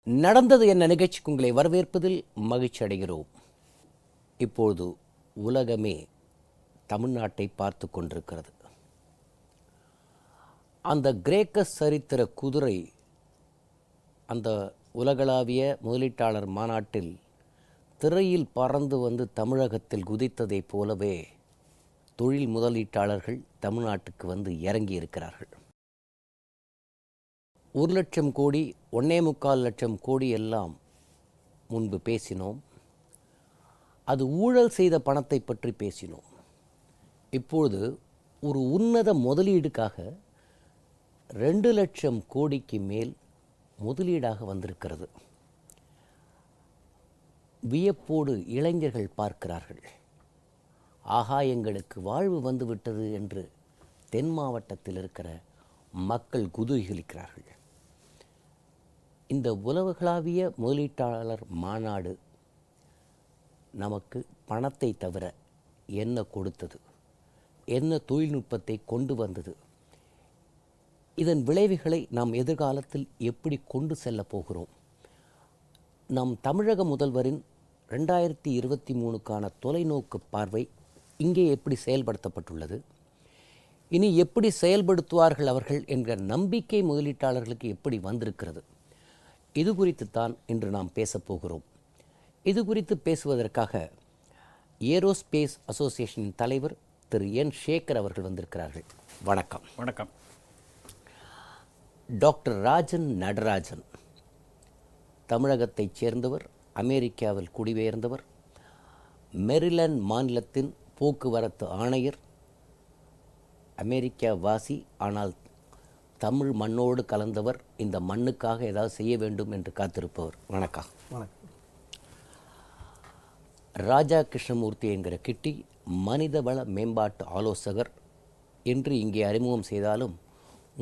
நடந்தது என்ன நிகழ்ச்சிக்கு உங்களை வரவேற்பதில் மகிழ்ச்சி அடைகிறோம். இப்பொழுது உலகமே தமிழ்நாட்டை பார்த்து கொண்டிருக்கிறது. அந்த கிரேக்க சரித்திர குதிரை அந்த உலகளாவிய முதலீட்டாளர் மாநாட்டில் திரையில் பறந்து வந்து தமிழகத்தில் குதித்ததைப் போலவே தொழில் முதலீட்டாளர்கள் தமிழ்நாட்டுக்கு வந்து இறங்கி இருக்கிறார்கள். 1,00,000 கோடி 1.25 லட்சம் கோடி எல்லாம் முன்பு பேசினோம். அது ஊழல் செய்த பணத்தை பற்றி பேசினோம். இப்பொழுது ஒரு உன்னத முதலீடுக்காக 2 லட்சம் கோடிக்கு மேல் முதலீடாக வந்திருக்கிறது. வியப்போடு இளைஞர்கள் பார்க்கிறார்கள். ஆகா, எங்களுக்கு வாழ்வு வந்துவிட்டது என்று தென் மாவட்டத்தில் இருக்கிற மக்கள் குதூகலிக்கிறார்கள். இந்த உலகளாவிய முதலீட்டாளர் மாநாடு நமக்கு பணத்தை தவிர என்ன கொடுத்தது, என்ன தொழில்நுட்பத்தை கொண்டு வந்தது, இதன் விளைவுகளை நாம் எதிர்காலத்தில் எப்படி கொண்டு செல்ல போகிறோம், நம் தமிழக முதல்வரின் 2023க்கான தொலைநோக்கு பார்வை இங்கே எப்படி செயல்படுத்தப்பட்டுள்ளது, இனி எப்படி செயல்படுத்துவார்கள் அவர்கள் என்கிற நம்பிக்கை முதலீட்டாளர்களுக்கு எப்படி வந்திருக்கிறது, இது குறித்து தான் இன்று நாம் பேசப்போகிறோம். இது குறித்து பேசுவதற்காக ஏரோஸ்பேஸ் அசோசியேஷனின் தலைவர் திரு என் சேகர் அவர்கள் வந்திருக்கிறார்கள். வணக்கம். வணக்கம். டாக்டர் ராஜன் நடராஜன் தமிழகத்தைச் சேர்ந்தவர், அமெரிக்காவில் குடிபெயர்ந்தவர், மெரிலண்ட் மாநிலத்தின் போக்குவரத்து ஆணையர், அமெரிக்கா வாசி, ஆனால் தமிழ் மண்ணோடு கலந்தவர், இந்த மண்ணுக்காக ஏதாவது செய்ய வேண்டும் என்று காத்திருப்பவர். வணக்கம். வணக்கம். ராஜா கிருஷ்ணமூர்த்தி என்கிற கிட்டி மனிதவள மேம்பாட்டு ஆலோசகர் என்று இங்கே அறிமுகம் செய்தாலும்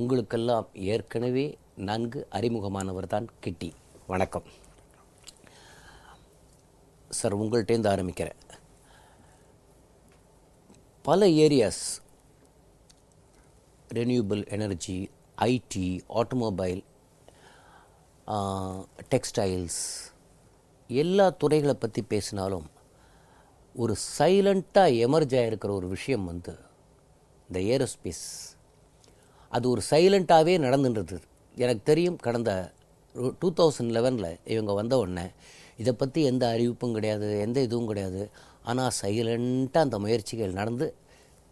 உங்களுக்கெல்லாம் ஏற்கனவே நன்கு அறிமுகமானவர் தான் கிட்டி. வணக்கம் சார். உங்கள்கிட்டேருந்து ஆரம்பிக்கிறேன். பல areas, renewable energy, IT, automobile, textiles, எல்லா துறைகளை பற்றி பேசினாலும் ஒரு சைலண்ட்டாக எமர்ஜ் ஆகிருக்கிற ஒரு விஷயம் வந்து இந்த ஏரோஸ்பேஸ். அது ஒரு சைலண்ட்டாகவே நடந்துன்றது. எனக்கு தெரியும், கடந்த 2011 இவங்க வந்த உடனே இதை பற்றி எந்த அறிவிப்பும் கிடையாது, எந்த இதுவும் கிடையாது. ஆனால் சைலண்ட்டாக அந்த முயற்சிகள் நடந்து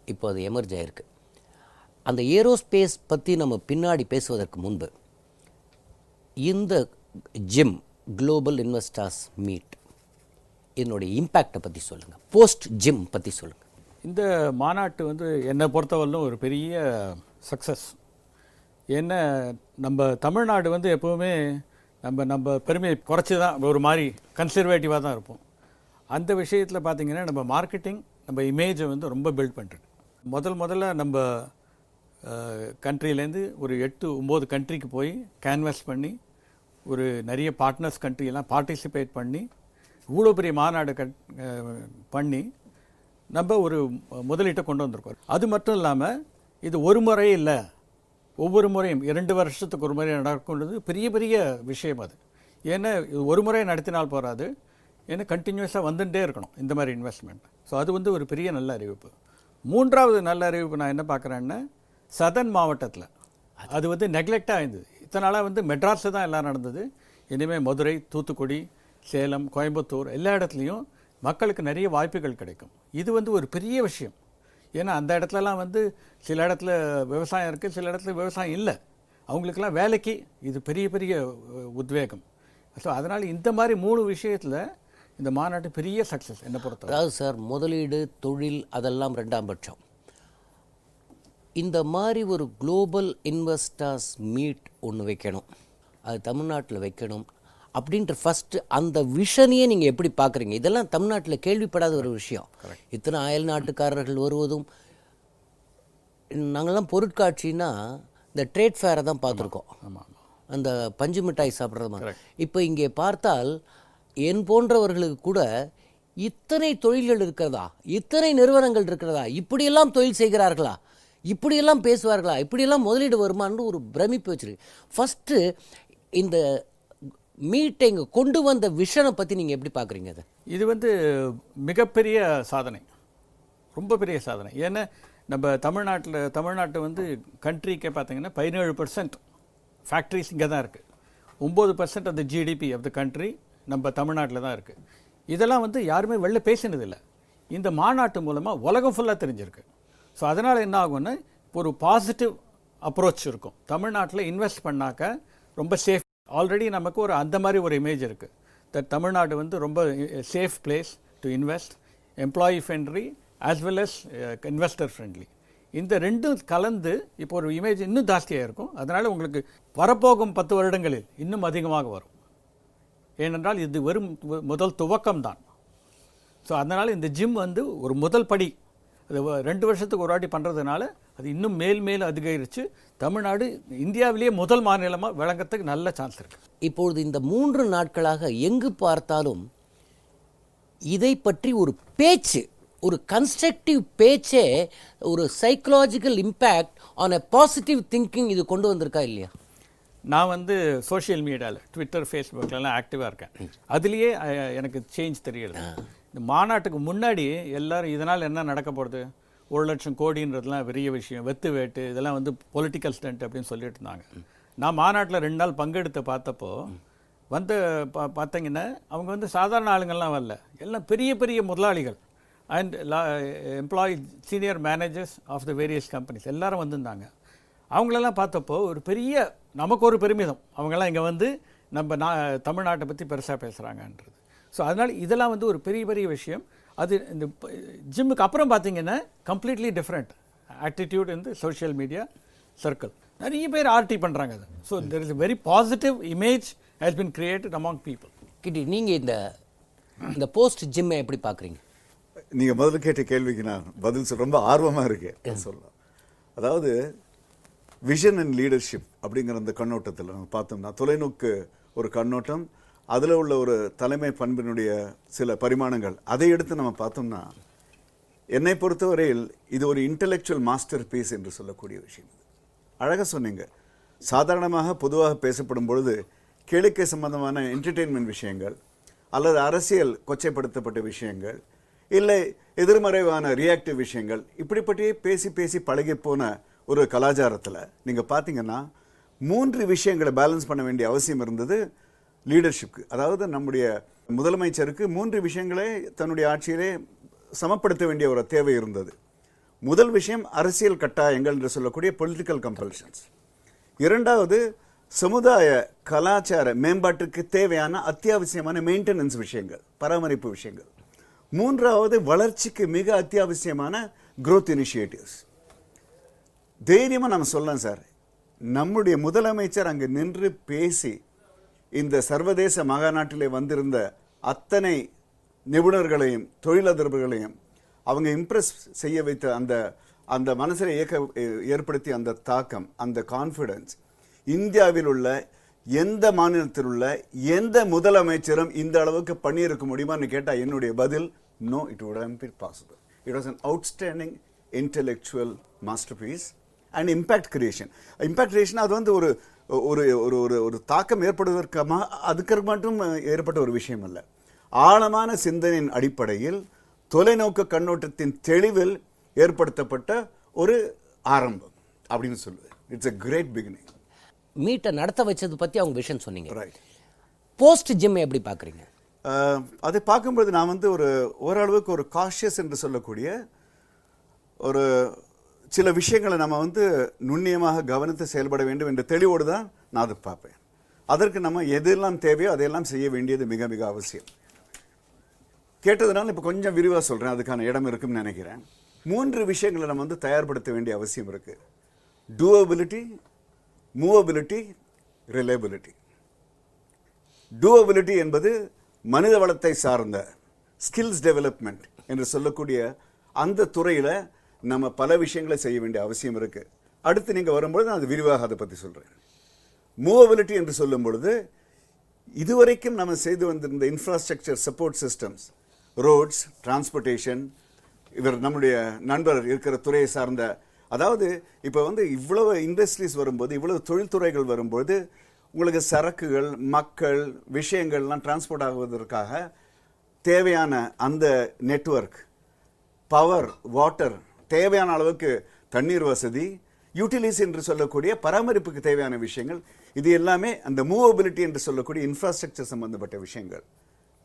இப்போ அது எமர்ஜ் ஆகிருக்கு. அந்த ஏரோஸ்பேஸ் பற்றி நம்ம பின்னாடி பேசுவதற்கு முன்பு இந்த ஜிம் குளோபல் இன்வெஸ்டர்ஸ் மீட் இதனுடைய இம்பேக்டை பற்றி சொல்லுங்கள். போஸ்ட் ஜிம் பற்றி சொல்லுங்கள். இந்த மாநாட்டு வந்து என்னை பொறுத்தவரையிலும் ஒரு பெரிய சக்ஸஸ். என்ன, நம்ம தமிழ்நாடு வந்து எப்போவுமே நம்ம பெருமையை குறைச்சி தான் ஒரு மாதிரி கன்சர்வேட்டிவாக தான் இருப்போம். அந்த விஷயத்தில் பார்த்திங்கன்னா நம்ம மார்க்கெட்டிங், நம்ம இமேஜை வந்து ரொம்ப பில்ட் பண்ணுறது. முதல்ல நம்ம கண்ட்ரிலேருந்து ஒரு 8-9 கண்ட்ரிக்கு போய் கேன்வாஸ் பண்ணி ஒரு நிறைய பார்ட்னர்ஸ் கண்ட்ரியெல்லாம் பார்ட்டிசிபேட் பண்ணி இவ்வளோ பெரிய மாநாடு பண்ணி நம்ம ஒரு முதலீட்டை கொண்டு வந்திருக்கோம். அது மட்டும் இல்லாமல் இது ஒரு முறை இல்லை, ஒவ்வொரு முறையும் 2 வருஷத்துக்கு ஒரு முறை நடக்கும்ன்றது பெரிய பெரிய விஷயம். அது ஏன்னா ஒரு முறை நடத்தினால் போகாது, ஏன்னா கண்டினியூஸாக வந்துட்டே இருக்கணும் இந்த மாதிரி இன்வெஸ்ட்மெண்ட். ஸோ அது வந்து ஒரு பெரிய நல்ல அறிவிப்பு. 3வது நல்ல அறிவிப்பு நான் என்ன பார்க்குறேன்னா, சதன் மாவட்டத்தில் அது வந்து நெக்லெக்டாக இருந்தது. இத்தனை நாளாக வந்து மெட்ராஸில் தான் எல்லாம் நடந்தது. இனிமேல் மதுரை, தூத்துக்குடி, சேலம், கோயம்புத்தூர் எல்லா இடத்துலையும் மக்களுக்கு நிறைய வாய்ப்புகள் கிடைக்கும். இது வந்து ஒரு பெரிய விஷயம். ஏன்னா அந்த இடத்துலலாம் வந்து சில இடத்துல விவசாயம் இருக்குது, சில இடத்துல விவசாயம் இல்லை. அவங்களுக்கெல்லாம் வேலைக்கு இது பெரிய பெரிய உத்வேகம். ஸோ அதனால் இந்த மாதிரி 3 விஷயத்தில் இந்த மாநாட்டு பெரிய சக்ஸஸ் என்னை பொறுத்த. அதாவது சார், முதலீடு, தொழில் அதெல்லாம் 2ஆம் பட்சம். இந்த மாதிரி ஒரு குளோபல் இன்வெஸ்டர்ஸ் மீட் ஒன்று வைக்கணும், அது தமிழ்நாட்டில் வைக்கணும் அப்படின்ற ஃபஸ்ட்டு அந்த விஷனையே நீங்கள் எப்படி பார்க்குறீங்க? இதெல்லாம் தமிழ்நாட்டில் கேள்விப்படாத ஒரு விஷயம். இத்தனை அயல் நாட்டுக்காரர்கள் வருவதும், நாங்கள்லாம் பொருட்காட்சின்னா இந்த ட்ரேட் ஃபேரை தான் பார்த்துருக்கோம், அந்த பஞ்சு மிட்டாய் சாப்பிட்றது மாதிரி. இப்போ இங்கே பார்த்தால் என் போன்றவர்களுக்கு கூட இத்தனை தொழில்கள் இருக்கிறதா, இத்தனை நிறுவனங்கள் இருக்கிறதா, இப்படியெல்லாம் தொழில் செய்கிறார்களா, இப்படியெல்லாம் பேசுவார்களா, இப்படியெல்லாம் முதலீடு வருமானு ஒரு பிரமிப்பு வச்சிருக்கு. ஃபஸ்ட்டு இந்த மீட்டை இங்கே கொண்டு வந்த விஷனை பற்றி நீங்கள் எப்படி பார்க்குறீங்க அதை? இது வந்து மிகப்பெரிய சாதனை, ரொம்ப பெரிய சாதனை. ஏன்னா நம்ம தமிழ்நாட்டை வந்து கண்ட்ரிக்கே பார்த்தீங்கன்னா 17% ஃபேக்ட்ரிஸ் இங்கே தான் இருக்குது. 9% of the GDP of the country நம்ம தமிழ்நாட்டில் தான் இருக்குது. இதெல்லாம் வந்து யாருமே வெளில பேசினதில்லை. இந்த மாநாட்டு மூலமாக உலகம் ஃபுல்லாக தெரிஞ்சிருக்கு. ஸோ அதனால் என்ன ஆகும்னா ஒரு பாசிட்டிவ் அப்ரோச் இருக்கும். தமிழ்நாட்டில் இன்வெஸ்ட் பண்ணாக்க ரொம்ப சேஃப். ஆல்ரெடி நமக்கு அந்த மாதிரி ஒரு இமேஜ் இருக்குது. தட் தமிழ்நாடு வந்து ரொம்ப safe place to invest, employee friendly as well as investor friendly. இந்த ரெண்டும் கலந்து இப்போ ஒரு இமேஜ் இன்னும் ஜாஸ்தியாக இருக்கும். அதனால் உங்களுக்கு வரப்போகும் 10 வருடங்களில் இன்னும் அதிகமாக வரும். ஏனென்றால் இது வெறும் முதல் துவக்கம்தான். ஸோ அதனால் இந்த ஜிம் வந்து ஒரு முதல் படி. அது 2 வருஷத்துக்கு ஒரு வாட்டி பண்ணுறதுனால அது இன்னும் மேல் அதிகரித்து தமிழ்நாடு இந்தியாவிலேயே முதல் மாநிலமாக விளங்கறதுக்கு நல்ல சான்ஸ் இருக்குது. இப்பொழுது இந்த 3 நாட்களாக எங்கு பார்த்தாலும் இதை பற்றி ஒரு பேச்சு, ஒரு கன்ஸ்ட்ரக்டிவ் பேச்சே, ஒரு psychological impact on a positive thinking இது கொண்டு வந்திருக்கா இல்லையா? நான் வந்து சோஷியல் மீடியாவில் ட்விட்டர், ஃபேஸ்புக்கிலலாம் ஆக்டிவாக இருக்கேன். அதுலேயே எனக்கு சேஞ்ச் தெரியுது. இந்த மாநாட்டுக்கு முன்னாடி எல்லாரும் இதனால் என்ன நடக்க போகிறது, 1,00,000 கோடின்றதுலாம் பெரிய விஷயம், வெத்து வேட்டு, இதெல்லாம் வந்து பொலிட்டிக்கல் ஸ்டண்ட் அப்படின்னு சொல்லிட்டு இருந்தாங்க. நான் மாநாட்டில் 2 நாள் பங்கெடுத்து பார்த்தப்போ வந்து பார்த்தீங்கன்னா அவங்க வந்து சாதாரண ஆளுங்கள்லாம் வரல, எல்லாம் பெரிய பெரிய முதலாளிகள் and employee senior managers of the various companies எல்லாரும் வந்திருந்தாங்க. அவங்களெல்லாம் பார்த்தப்போ ஒரு பெரிய நமக்கு ஒரு பெருமிதம், அவங்கெல்லாம் இங்கே வந்து நம்ம தமிழ்நாட்டை பற்றி பெருசாக பேசுகிறாங்கன்றது. ஸோ அதனால் இதெல்லாம் வந்து ஒரு பெரிய பெரிய விஷயம். அது இந்த ஜிம்முக்கு அப்புறம் பார்த்தீங்கன்னா கம்ப்ளீட்லி டிஃப்ரெண்ட் ஆட்டிடியூட் இந்த சோஷியல் மீடியா சர்க்கிள். நிறைய பேர் ஆர்டி பண்ணுறாங்க அது. So there is very positive image has been created among people. கிட்டி, நீங்கள் இந்த போஸ்ட் ஜிம்மை எப்படி பார்க்குறீங்க? நீங்கள் முதல்ல கேட்ட கேள்விக்கு நான் பதில் ரொம்ப ஆர்வமாக இருக்கேன் சொல்லலாம். அதாவது விஷன் அண்ட் லீடர்ஷிப் அப்படிங்கிற அந்த கண்ணோட்டத்தில் நம்ம பார்த்தோம்னா தொலைநோக்கு ஒரு கண்ணோட்டம், அதில் உள்ள ஒரு தலைமை பண்பினுடைய சில பரிமாணங்கள், அதை எடுத்து நம்ம பார்த்தோம்னா என்னை பொறுத்தவரையில் இது ஒரு இன்டலெக்சுவல் மாஸ்டர் பீஸ் என்று சொல்லக்கூடிய விஷயம். அழகாக சொன்னீங்க. சாதாரணமாக பொதுவாக பேசப்படும் பொழுது கேளிக்கை சம்பந்தமான என்டர்டெயின்மெண்ட் விஷயங்கள் அல்லது அரசியல் கொச்சைப்படுத்தப்பட்ட விஷயங்கள் இல்லை எதிர்மறைவான ரியாக்டிவ் விஷயங்கள் இப்படிப்பட்டே பேசி பேசி பழகி போன ஒரு கலாச்சாரத்தில் நீங்கள் பார்த்தீங்கன்னா 3 விஷயங்களை பேலன்ஸ் பண்ண வேண்டிய அவசியம் இருந்தது லீடர்ஷிப்க்கு. அதாவது நம்முடைய முதலமைச்சருக்கு 3 விஷயங்களை தன்னுடைய ஆட்சியிலே சமப்படுத்த வேண்டிய ஒரு தேவை இருந்தது. முதல் விஷயம் அரசியல் கட்டாயங்கள் என்று சொல்லக்கூடிய பொலிட்டிக்கல் கம்பல்ஷன்ஸ். இரண்டாவது சமுதாய கலாச்சார மேம்பாட்டுக்கு தேவையான அத்தியாவசியமான மெயின்டெனன்ஸ் விஷயங்கள், பராமரிப்பு விஷயங்கள். மூன்றாவது வளர்ச்சிக்கு மிக அத்தியாவசியமான growth இனிஷியேட்டிவ்ஸ். தைரியமாக நம்ம சொல்லலாம் சார், நம்முடைய முதலமைச்சர் அங்கே நின்று பேசி இந்த சர்வதேச மகாநாட்டிலே வந்திருந்த அத்தனை நிபுணர்களையும் தொழிலதிபர்களையும் அவங்க இம்ப்ரெஸ் செய்ய வைத்த அந்த மனசில் ஏற்படுத்திய அந்த தாக்கம், அந்த கான்ஃபிடன்ஸ் இந்தியாவில் உள்ள எந்த மாநிலத்தில் உள்ள எந்த முதலமைச்சரும் இந்த அளவுக்கு பண்ணியிருக்க முடியுமான்னு கேட்டால் என்னுடைய பதில் no, it would have been possible. It was an outstanding intellectual masterpiece and impact creation. Impact creation அது வந்து ஒரு ஒரு ஒரு ஒரு தாக்கம் ஏற்படுவதற்கு அதுக்கு மட்டும் ஏற்பட்ட ஒரு விஷயம் அல்ல. ஆழமான சிந்தனையின் அடிப்படையில் தொலைநோக்கு கண்ணோட்டத்தின் தெளிவில் ஏற்படுத்தப்பட்ட ஒரு ஆரம்பம் அப்படின்னு சொல்லுவேன். It's a great beginning. மீட்டை நடத்த வச்சது பற்றி அவங்க விஷயம் சொன்னீங்க. ரைட். போஸ்ட் ஜிம்மை எப்படி பார்க்குறீங்க? அதை பார்க்கும்போது நான் வந்து ஓரளவுக்கு ஒரு காஷியஸ் என்று சொல்லக்கூடிய ஒரு சில விஷயங்களை நம்ம வந்து நுண்ணியமாக கவனித்து செயல்பட வேண்டும் என்ற தெளிவோடு தான் நான் அதை பார்ப்பேன். அதற்கு நம்ம எதெல்லாம் தேவையோ அதையெல்லாம் செய்ய வேண்டியது மிக மிக அவசியம். கேட்டதுனால இப்போ கொஞ்சம் விரிவாக சொல்கிறேன், அதுக்கான இடம் இருக்குன்னு நினைக்கிறேன். 3 விஷயங்களை நம்ம வந்து தயார்படுத்த வேண்டிய அவசியம் இருக்குது. டூவபிலிட்டி, மூவபிலிட்டி, ரிலையபிலிட்டி. டூவபிலிட்டி என்பது மனித வளத்தை சார்ந்த ஸ்கில்ஸ் டெவலப்மெண்ட் என்று சொல்லக்கூடிய அந்த துறையில் நம்ம பல விஷயங்களை செய்ய வேண்டிய அவசியம் இருக்குது. அடுத்து நீங்கள் வரும்பொழுது நான் அது விரிவாக அதை பற்றி சொல்கிறேன். மூவபிலிட்டி என்று சொல்லும் பொழுது இதுவரைக்கும் நம்ம செய்து வந்திருந்த infrastructure support systems, roads, transportation, இவர் நம்முடைய நண்பர் இருக்கிற துறையை சார்ந்த, அதாவது இப்போ வந்து இவ்வளவு இண்டஸ்ட்ரீஸ் வரும்போது, இவ்வளவு தொழில்துறைகள் வரும்போது உங்களுக்கு சரக்குகள், மக்கள், விஷயங்கள்லாம் டிரான்ஸ்போர்ட் ஆகுவதற்காக தேவையான அந்த நெட்வொர்க், பவர், வாட்டர், தேவையான அளவுக்கு தண்ணீர் வசதி, யூட்டிலிட்டிஸ் என்று சொல்லக்கூடிய பராமரிப்புக்கு தேவையான விஷயங்கள், இது எல்லாமே அந்த மூவபிலிட்டி என்று சொல்லக்கூடிய இன்ஃப்ராஸ்ட்ரக்சர் சம்பந்தப்பட்ட விஷயங்கள்.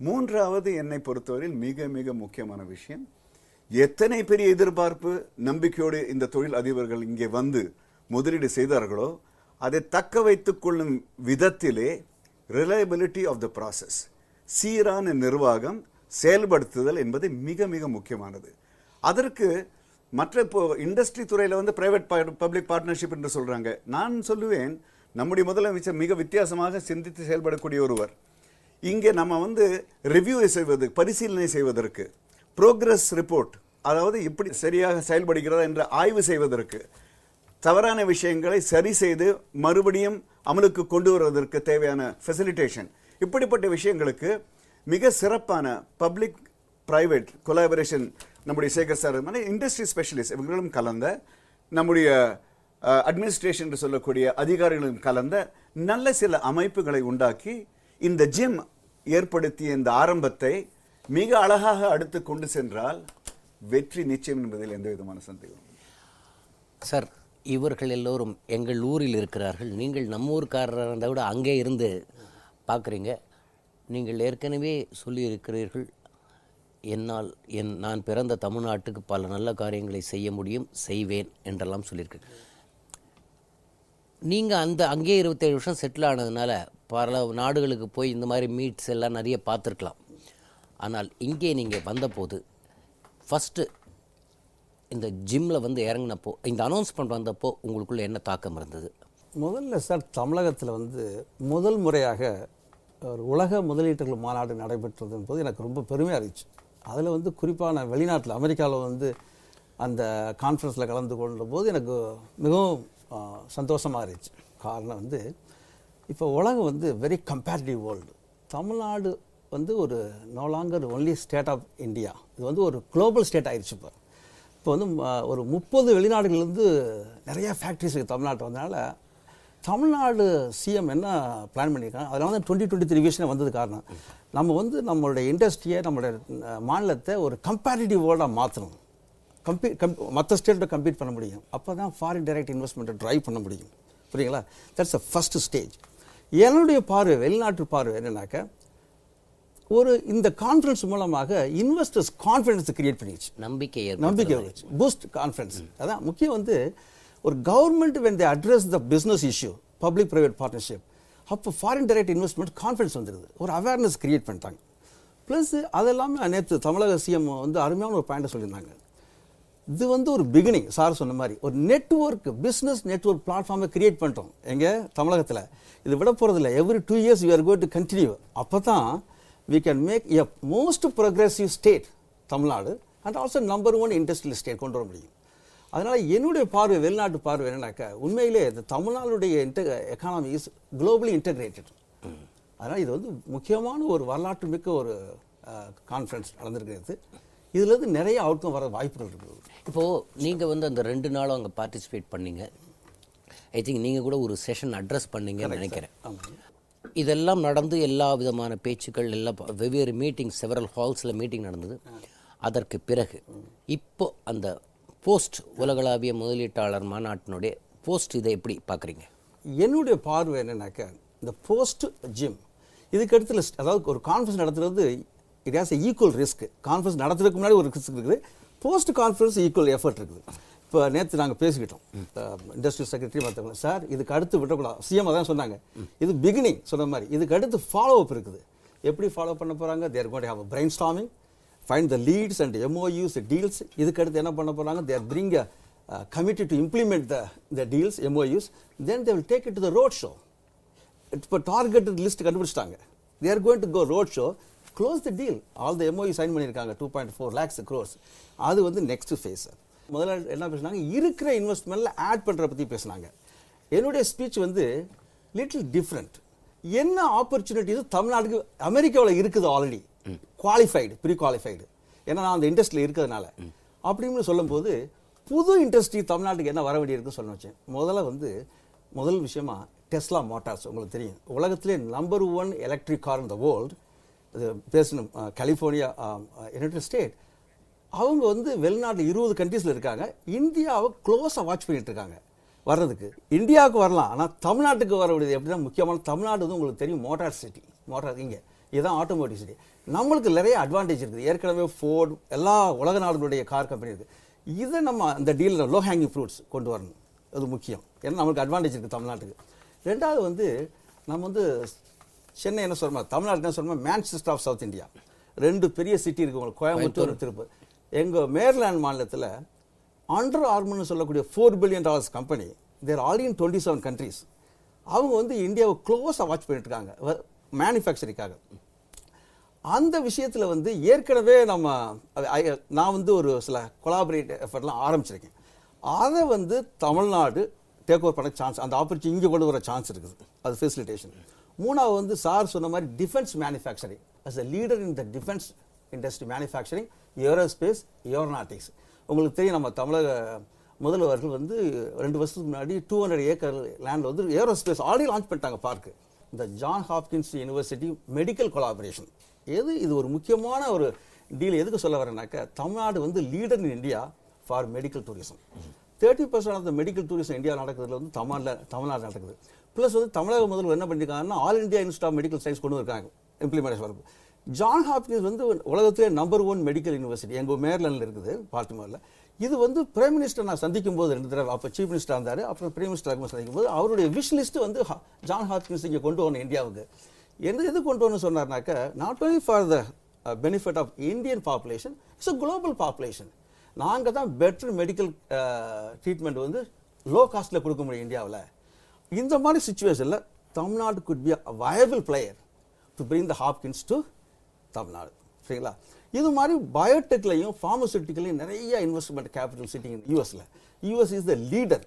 மூன்றாவது என்னை பொறுத்தவரையில் மிக மிக முக்கியமான விஷயம், எத்தனை பெரிய எதிர்பார்ப்பு நம்பிக்கையோடு இந்த தொழில் அதிபர்கள் இங்கே வந்து முதலீடு செய்தார்களோ அதை தக்க வைத்துக் கொள்ளும் விதத்திலே ரிலையபிலிட்டி ஆஃப் த ப்ராசஸ், சீரான நிர்வாகம், செயல்படுத்துதல் என்பது மிக மிக முக்கியமானது. அதற்கு மற்ற இப்போ இண்டஸ்ட்ரி துறையில் வந்து பிரைவேட் பப்ளிக் பார்ட்னர்ஷிப் என்று சொல்றாங்க. நான் சொல்லுவேன், நம்முடைய முதலமைச்சர் மிக வித்தியாசமாக சிந்தித்து செயல்படக்கூடிய ஒருவர். இங்கே நம்ம வந்து ரிவ்யூ செய்வது, பரிசீலனை செய்வதற்கு, ப்ரோக்ரஸ் ரிப்போர்ட், அதாவது இப்படி சரியாக செயல்படுகிறதா என்ற ஆய்வு செய்வதற்கு, தவறான விஷயங்களை சரி செய்து மறுபடியும் அமலுக்கு கொண்டு வருவதற்கு தேவையான ஃபெசிலிட்டேஷன், இப்படிப்பட்ட விஷயங்களுக்கு மிக சிறப்பான பப்ளிக் பிரைவேட் கொலாபரேஷன் நம்முடைய சேகர் சார் இண்டஸ்ட்ரி ஸ்பெஷலிஸ்ட் இவர்களும் கலந்த, நம்முடைய அட்மினிஸ்ட்ரேஷன் என்று சொல்லக்கூடிய அதிகாரிகளும் கலந்த நல்ல சில அமைப்புகளை உண்டாக்கி இந்த ஜிம் ஏற்படுத்திய இந்த ஆரம்பத்தை மிக அழகாக அடுத்து கொண்டு சென்றால் வெற்றி நிச்சயம் என்பதில் எந்த விதமான சந்தேகம். சார், இவர்கள் எல்லோரும் எங்கள் ஊரில் இருக்கிறார்கள். நீங்கள் நம்ம ஊர்க்காரராக இருந்தால் விட அங்கே இருந்து பார்க்குறீங்க. நீங்கள் ஏற்கனவே சொல்லியிருக்கிறீர்கள், என்னால் நான் பிறந்த தமிழ்நாட்டுக்கு பல நல்ல காரியங்களை செய்ய முடியும், செய்வேன் என்றெல்லாம் சொல்லியிருக்கேன். நீங்கள் அங்கேயே 27 வருஷம் செட்டில் ஆனதுனால பல நாடுகளுக்கு போய் இந்த மாதிரி மீட்ஸ் எல்லாம் நிறைய பார்த்துருக்கலாம். ஆனால் இங்கே நீங்கள் வந்தபோது ஃபஸ்ட்டு இந்த ஜிம்மில் வந்து இறங்கினப்போ, இந்த அனௌன்ஸ்மெண்ட் வந்தப்போ உங்களுக்குள்ள என்ன தாக்கம் இருந்தது? முதல்ல சார், தமிழகத்தில் வந்து முதல் முறையாக ஒரு உலக முதலீட்டுகள் மாநாடு நடைபெற்றது போது எனக்கு ரொம்ப பெருமையாக இருந்துச்சு. அதில் வந்து குறிப்பாக நான் வெளிநாட்டில் அமெரிக்காவில் வந்து அந்த கான்ஃபரன்ஸில் கலந்து கொண்ட போது எனக்கு மிகவும் சந்தோஷமாக இருந்துச்சு. காரணம் வந்து இப்போ உலகம் வந்து வெரி கம்பேரிட்டிவ் வேர்ல்டு. தமிழ்நாடு வந்து ஒரு no longer only state of India, இது வந்து ஒரு குளோபல் ஸ்டேட் ஆயிடுச்சு. இப்போ வந்து ஒரு 30 வெளிநாடுகள்லேருந்து நிறையா ஃபேக்ட்ரிஸ் தமிழ்நாட்டு வந்தனால தமிழ்நாடு சிஎம் என்ன பிளான் பண்ணியிருக்காங்க, அதனால தான் 2023 விஷயம் வந்தது. காரணம் நம்ம வந்து நம்மளுடைய இண்டஸ்ட்ரியை, நம்மளுடைய மாநிலத்தை ஒரு கம்பேரிட்டிவ் வேர்ல்டாக மாற்றணும். மற்ற ஸ்டேட்டோட கம்பீட் பண்ண முடியும். அப்போ தான் ஃபாரின் டைரக்ட் இன்வெஸ்ட்மெண்ட்டை ட்ரைவ் பண்ண முடியும். புரியுங்களா? That's a first stage. என்னுடைய பார்வை, வெளிநாட்டு பார்வை என்னன்னாக்க, ஒரு இந்த கான்ஃபரன்ஸ் மூலமாக இன்வெஸ்டர்ஸ் கான்ஃபிடன்ஸ் கிரியேட் பண்ணிடுச்சு, நம்பிக்கை பூஸ்ட் கான்ஃபிடன்ஸ். அதான் முக்கியம். வந்து ஒரு government when they address the business issue, public private partnership, அப்போ ஃபாரின் டைரக்ட் இன்வெஸ்ட்மெண்ட் கான்ஃபிடன்ஸ் வந்துடுது, ஒரு அவேர்னஸ் கிரியேட் பண்ணிட்டாங்க. ப்ளஸ் அதெல்லாமே நேற்று தமிழக சிஎம் வந்து அருமையான ஒரு பாயிண்ட்டை சொல்லியிருந்தாங்க. இது வந்து ஒரு பிகினிங். சார் சொன்ன மாதிரி ஒரு நெட்வொர்க், பிஸ்னஸ் நெட்வொர்க் பிளாட்ஃபார்மை கிரியேட் பண்ணிட்டோம் எங்கள் தமிழகத்தில். இது விட போகிறதில்ல. Every 2 years we are going to continue. அப்போ தான் we can make a most progressive state Tamil Nadu and also number 1 industrial state கொண்டு வர முடியும். அதனால் என்னுடைய பார்வை, வெளிநாட்டு பார்வை என்னன்னாக்கா, உண்மையிலே இந்த தமிழ்நாடுடைய எக்கானமி இஸ் குளோபலி இன்டகிரேட்டட். அதனால் இது வந்து முக்கியமான ஒரு வரலாற்று மிக்க ஒரு கான்ஃபரன்ஸ் நடந்திருக்கிறது. இதுலேருந்து நிறைய அவுட்கம் வர வாய்ப்புகள் இருக்குது. இப்போது நீங்கள் வந்து அந்த 2 நாளும் அங்கே பார்ட்டிசிபேட் பண்ணீங்க. ஐ திங்க் நீங்கள் கூட ஒரு செஷன் அட்ரஸ் பண்ணீங்கன்னு நினைக்கிறேன். இதெல்லாம் நடந்து எல்லா விதமான பேச்சுக்கள், எல்லாம் வெவ்வேறு மீட்டிங், செவரல் ஹால்ஸில் மீட்டிங் நடந்தது. அதற்கு பிறகு இப்போ அந்த போஸ்ட் உலகளாவிய முதலீட்டாளர் மாநாட்டினுடைய போஸ்ட், இதை எப்படி பார்க்குறீங்க? என்னுடைய பார்வை என்னன்னாக்கா, இந்த போஸ்ட் ஜிம் இதுக்கு அடுத்து லிஸ்ட், அதாவது ஒரு கான்ஃபரன்ஸ் நடத்துறது it has equal risk. Conference நடத்துறதுக்கு முன்னாடி ஒரு ரிஸ்க் இருக்குது, போஸ்ட் கான்ஃபரன்ஸ் ஈக்குவல் எஃபர்ட் இருக்குது. இப்போ நேற்று நாங்கள் பேசிக்கிட்டோம், இண்டஸ்ட்ரியல் செக்ரட்டரி மற்றவங்க, சார் இதுக்கு அடுத்து விடக்கூடாது. சிஎம் அதான் சொன்னாங்க, இது பிகினிங் சொன்ன மாதிரி, இதுக்கு அடுத்து ஃபாலோ அப் இருக்குது. எப்படி ஃபாலோ பண்ண போகிறாங்க? They're going to have a brainstorming, find the leads and MOUs, the deals. இதுக்கு அடுத்து என்ன பண்ண போகிறாங்க? they are bring a committee to implement the deals, MOUs. then they will take it to the road show. இப்போ targeted list கண்டுபிடிச்சிட்டாங்க. they are going to go road show, close the deal. all the MOU sign பண்ணியிருக்காங்க, 2.4 lakhs crores. அது வந்து next phase. முதல்ல என்ன பேசினாங்க? இருக்கிற இன்வெஸ்ட்மெண்ட்டில் add பண்ணுற பற்றி பேசினாங்க. என்னுடைய ஸ்பீச் வந்து லிட்டில் டிஃப்ரெண்ட். என்ன ஆப்பர்ச்சுனிட்டிஸ் தமிழ்நாட்டுக்கு அமெரிக்காவில் இருக்குது ஆல்ரெடி, குவாலிஃபைடு, ப்ரீ குவாலிஃபைடு, ஏன்னா நான் அந்த இண்டஸ்ட்ரியில் இருக்கிறதுனால. அப்படின்னு சொல்லும்போது புது இண்டஸ்ட்ரி தமிழ்நாட்டுக்கு என்ன வர வேண்டியிருக்குன்னு சொல்ல வச்சேன். முதல்ல வந்து முதல் விஷயமா டெஸ்லா மோட்டார்ஸ் உங்களுக்கு தெரியும், உலகத்திலே number 1 electric car in the world. இது பேசணும் கலிஃபோர்னியா யுனைடெட் ஸ்டேட். அவங்க வந்து வெளிநாட்டில் 20 கண்ட்ரீஸில் இருக்காங்க. இந்தியாவை க்ளோஸாக வாட்ச் பண்ணிட்டு இருக்காங்க வர்றதுக்கு. இந்தியாவுக்கு வரலாம், ஆனால் தமிழ்நாட்டுக்கு வர முடியாது. எப்படின்னா முக்கியமான தமிழ்நாடு வந்து உங்களுக்கு தெரியும் மோட்டார் சிட்டி, மோட்டார் இங்கே இதுதான் ஆட்டோமோட்டிவ் சிட்டி. நம்மளுக்கு நிறைய அட்வான்டேஜ் இருக்குது. ஏற்கனவே ஃபோர்ட் எல்லா உலக நாடுகளுடைய கார் கம்பெனி இருக்குது. இதை நம்ம அந்த டீலில் லோ ஹேங்கிங் ஃப்ரூட்ஸ் கொண்டு வரணும், அது முக்கியம். ஏன்னா நம்மளுக்கு அட்வான்டேஜ் இருக்குது தமிழ்நாட்டுக்கு. ரெண்டாவது வந்து நம்ம வந்து சென்னை என்ன சொல்கிறோம், தமிழ்நாடு என்ன சொல்கிறோம், மேன்செஸ்டர் ஆஃப் சவுத் இந்தியா. 2 பெரிய சிட்டி இருக்குது உங்களுக்கு, கோயம்புத்தூர், திருப்பூர். எங்கள் மேர்லாண்ட் மாநிலத்தில் அண்டர் ஆர்மர்னு சொல்லக்கூடிய $4 billion company, they're already in 27 countries. அவங்க வந்து இந்தியாவை க்ளோஸாக வாட்ச் பண்ணிட்டு இருக்காங்க மேனுஃபேக்சரிங்காக. அந்த விஷயத்தில் வந்து ஏற்கனவே நான் வந்து ஒரு சில கொலாபரேட் எஃபர்ட்லாம் ஆரம்பிச்சிருக்கேன். அதை வந்து தமிழ்நாடு டேக் ஓவர் பண்ண சான்ஸ், அந்த ஆப்பர்ச்சுனிட்டி இங்கே கொண்டு வர சான்ஸ் இருக்குது, அது ஃபெசிலிட்டேஷன். மூணாவது வந்து சார் சொன்ன மாதிரி defence manufacturing, as a leader in the defence industry manufacturing, aerospace, aeronautics. உங்களுக்கு தெரியும் நம்ம தமிழக முதல்வர்கள் வந்து 2 வருஷத்துக்கு முன்னாடி 200 ஏக்கர் லேண்டில் வந்து ஏரோஸ்பேஸ் ஆல்ரெடி லான்ச் பண்ணிட்டாங்க பார்க்கு. இந்த John Hopkins university medical collaboration இது ஒரு முக்கியமான ஒரு டீல். எதுக்கு சொல்ல வரேன்னாக்க, தமிழ்நாடு வந்து leader in India for medical tourism. 30% of the medical tourism India நடக்கிறதுல வந்து தமிழ்நாடு நடக்குது. ப்ளஸ் வந்து தமிழக முதல்வர் என்ன பண்ணியிருக்காங்கன்னா All India Institute of Medical Science கொண்டு இருக்காங்க இம்ப்ளிமெண்டேஷன் வரப்பு. ஜான் ஹாப்கின்ஸ் வந்து உலகத்திலே நம்பர் 1 மெடிக்கல் யூனிவர்சிட்டி எங்கள் மேர்லாண்டில் இருக்குது, பால்டிமோரில். இது வந்து பிரைம் மினிஸ்டர் நான் சந்திக்கும் போது 2 தடவை, அப்போ சீஃப் மினிஸ்டர் இருந்தார், அப்புறம் பிரைம் மினிஸ்டர் சந்திக்கும் போது அவருடைய விஷ் லிஸ்ட் வந்து ஜான் ஹாப்கின்ஸ் இங்கே கொண்டு வரணும் இந்தியாவுக்கு. எது கொண்டு வரணும்னு சொன்னார்னாக்க, not only for the benefit of Indian population, it's a global population. நாங்கள் தான் பெட்டர் மெடிக்கல் ட்ரீட்மெண்ட் வந்து லோ காஸ்ட்டில் கொடுக்க முடியும் இந்தியாவில். இந்த மாதிரி சுச்சுவேஷனில் Tamil Nadu could be a viable player to bring the Hopkins to Tamil Nadu. சரிங்களா? இது மாதிரி பயோடெக்லையும் ஃபார்மசூட்டிக்கலையும் நிறைய இன்வெஸ்ட்மெண்ட் கேபிட்டல் சிட்டிங் யூஎஸில். US is the leader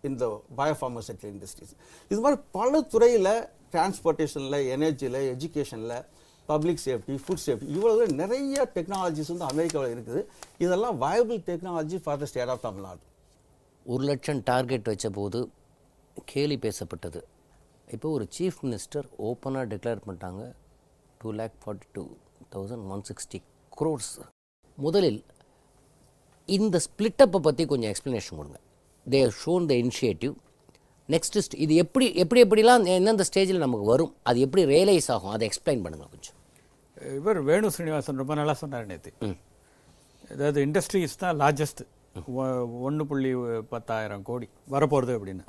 in the biopharmaceutical industries. இது மாதிரி பல துறையில், டிரான்ஸ்போர்ட்டேஷனில், எனர்ஜியில், எஜுகேஷனில், பப்ளிக் சேஃப்டி, ஃபுட் சேஃப்டி, இவ்வளவு நிறைய டெக்னாலஜிஸ் வந்து அமெரிக்காவில் இருக்குது. இதெல்லாம் viable technology for the state of Tamil Nadu. 1 லட்சம் டார்கெட் வச்ச போது கேலி பேசப்பட்டது. இப்போ ஒரு சீஃப் மினிஸ்டர் ஓப்பனாக டிக்ளேர் பண்ணிட்டாங்க 2,42,160 crores. முதலில் இந்த ஸ்பிளிட்டப்பை பற்றி கொஞ்சம் எக்ஸ்ப்ளனேஷன் கொடுங்க. They have shown the initiative. Next இது எப்படிலாம் எந்தெந்த ஸ்டேஜில் நமக்கு வரும், அது எப்படி ரியலைஸ் ஆகும், அதை எக்ஸ்பிளைன் பண்ணுங்கள் கொஞ்சம். இவர் வேணு ஸ்ரீனிவாசன் ரொம்ப நல்லா சொன்னார் நேற்று. அதாவது இண்டஸ்ட்ரீஸ் தான் லார்ஜஸ்ட், 1.10 கோடி வரப்போகிறது அப்படின்னு.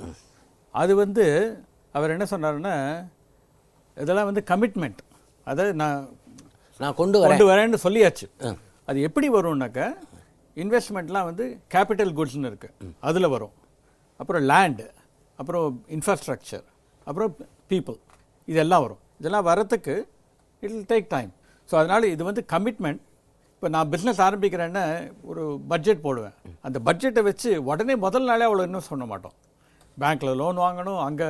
அது வந்து அவர் என்ன சொன்னார்னா, இதெல்லாம் வந்து கமிட்மெண்ட், அதாவது நான் கொண்டு வரேன்னு சொல்லியாச்சு. அது எப்படி வரும்னாக்கா, இன்வெஸ்ட்மெண்ட்லாம் வந்து கேபிட்டல் குட்ஸ்னு இருக்குது, அதில் வரும். அப்புறம் லேண்டு, அப்புறம் இன்ஃப்ராஸ்ட்ரக்சர், அப்புறம் பீப்புள், இதெல்லாம் வரும். இதெல்லாம் வரத்துக்கு it will take time. So அதனால் இது வந்து கமிட்மெண்ட். இப்போ நான் பிஸ்னஸ் ஆரம்பிக்கிறேன்னா ஒரு பட்ஜெட் போடுவேன். அந்த பட்ஜெட்டை வச்சு உடனே முதல் நாளே அவ்வளோ இன்வெஸ்ட் பண்ண மாட்டோம். பேங்க்கில் லோன் வாங்கணும், அங்கே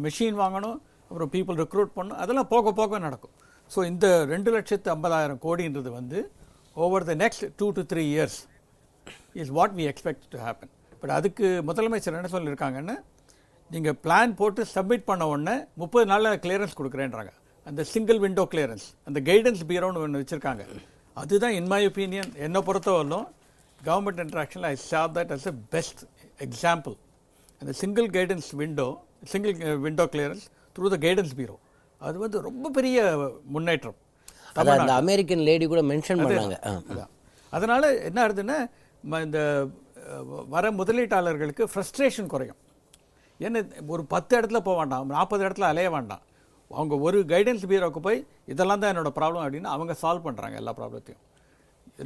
மிஷின் வாங்கணும், அப்புறம் பீப்புள் ரெக்ரூட் பண்ணணும், அதெல்லாம் போக போக நடக்கும். ஸோ இந்த 2,50,000 கோடின்றது வந்து over the next 2 to 3 years is what we expect to happen. But அதுக்கு முதலமைச்சர் என்ன சொல்லியிருக்காங்கன்னா, நீங்கள் பிளான் போட்டு சப்மிட் பண்ண உடனே 30 நாளில் கிளியரன்ஸ் கொடுக்குறேன்றாங்க. அந்த சிங்கிள் விண்டோ கிளியரன்ஸ், அந்த கைடன்ஸ் பீரோன்னு ஒன்று வச்சுருக்காங்க. அதுதான் இன் மை ஒப்பீனியன், என்னை பொறுத்தவரையிலும் கவர்மெண்ட் இன்ட்ராக்ஷனில் I saw that as a best example. அந்த single window clearance through the guidance bureau, அது வந்து ரொம்ப பெரிய முன்னேற்றம். அந்த அமெரிக்கன் லேடி கூட மென்ஷன் பண்ணாங்க. அதனால் என்ன ஆகுதுன்னா, இந்த வர முதலீட்டாளர்களுக்கு ஃப்ரஸ்ட்ரேஷன் குறையும். ஏன்னா ஒரு 10 இடத்துல போக வேண்டாம், 40 இடத்துல அலைய வேண்டாம். அவங்க ஒரு கைடன்ஸ் பீரோவுக்கு போய் இதெல்லாம் தான் என்னோட ப்ராப்ளம் அப்படின்னு அவங்க சால்வ் பண்ணுறாங்க எல்லா ப்ராப்ளத்தையும்.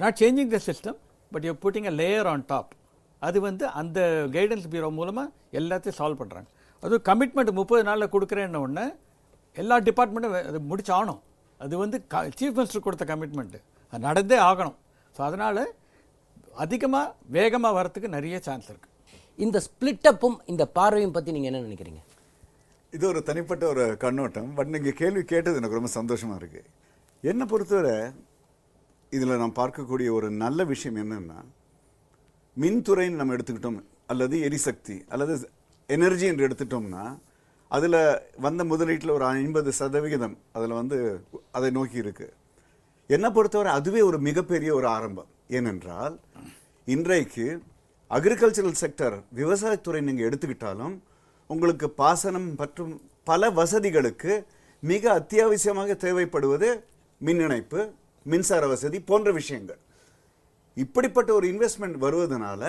Not changing the system, but you putting a layer on top. அது வந்து அந்த கைடன்ஸ் பீரோ மூலமாக எல்லாத்தையும் சால்வ் பண்ணுறாங்க. அதுவும் கமிட்மெண்ட் 30 நாளில் கொடுக்குறேன்ன உடனே எல்லா டிபார்ட்மெண்ட்டும் அது முடிச்சாகணும். அது வந்து சீஃப் மினிஸ்டர் கொடுத்த கமிட்மெண்ட்டு, அது நடந்தே ஆகணும். ஸோ அதனால் அதிகமாக வேகமாக வரத்துக்கு நிறைய சான்ஸ் இருக்குது. இந்த ஸ்பிளிட்டப்பும் இந்த பார்வையும் பற்றி நீங்கள் என்ன நினைக்கிறீங்க? இது ஒரு தனிப்பட்ட ஒரு கண்ணோட்டம். பட் நீங்கள் கேள்வி கேட்டது எனக்கு ரொம்ப சந்தோஷமாக இருக்குது. என்னை பொறுத்தவரை இதில் நான் பார்க்கக்கூடிய ஒரு நல்ல விஷயம் என்னென்னா, மின்துறைன்னு நம்ம எடுத்துக்கிட்டோம் அல்லது எரிசக்தி அல்லது எனர்ஜி என்று எடுத்துட்டோம்னா, அதில் வந்த முதலீட்டில் ஒரு 50% அதில் வந்து அதை நோக்கி இருக்கு. என்னை பொறுத்தவரை அதுவே ஒரு மிகப்பெரிய ஒரு ஆரம்பம். ஏனென்றால் இன்றைக்கு அக்ரிகல்ச்சரல் செக்டர், விவசாயத்துறை நீங்கள் எடுத்துக்கிட்டாலும் உங்களுக்கு பாசனம் மற்றும் பல வசதிகளுக்கு மிக அத்தியாவசியமாக தேவைப்படுவது மின் இணைப்பு, மின்சார வசதி போன்ற விஷயங்கள். இப்படிப்பட்ட ஒரு இன்வெஸ்ட்மெண்ட் வருவதனால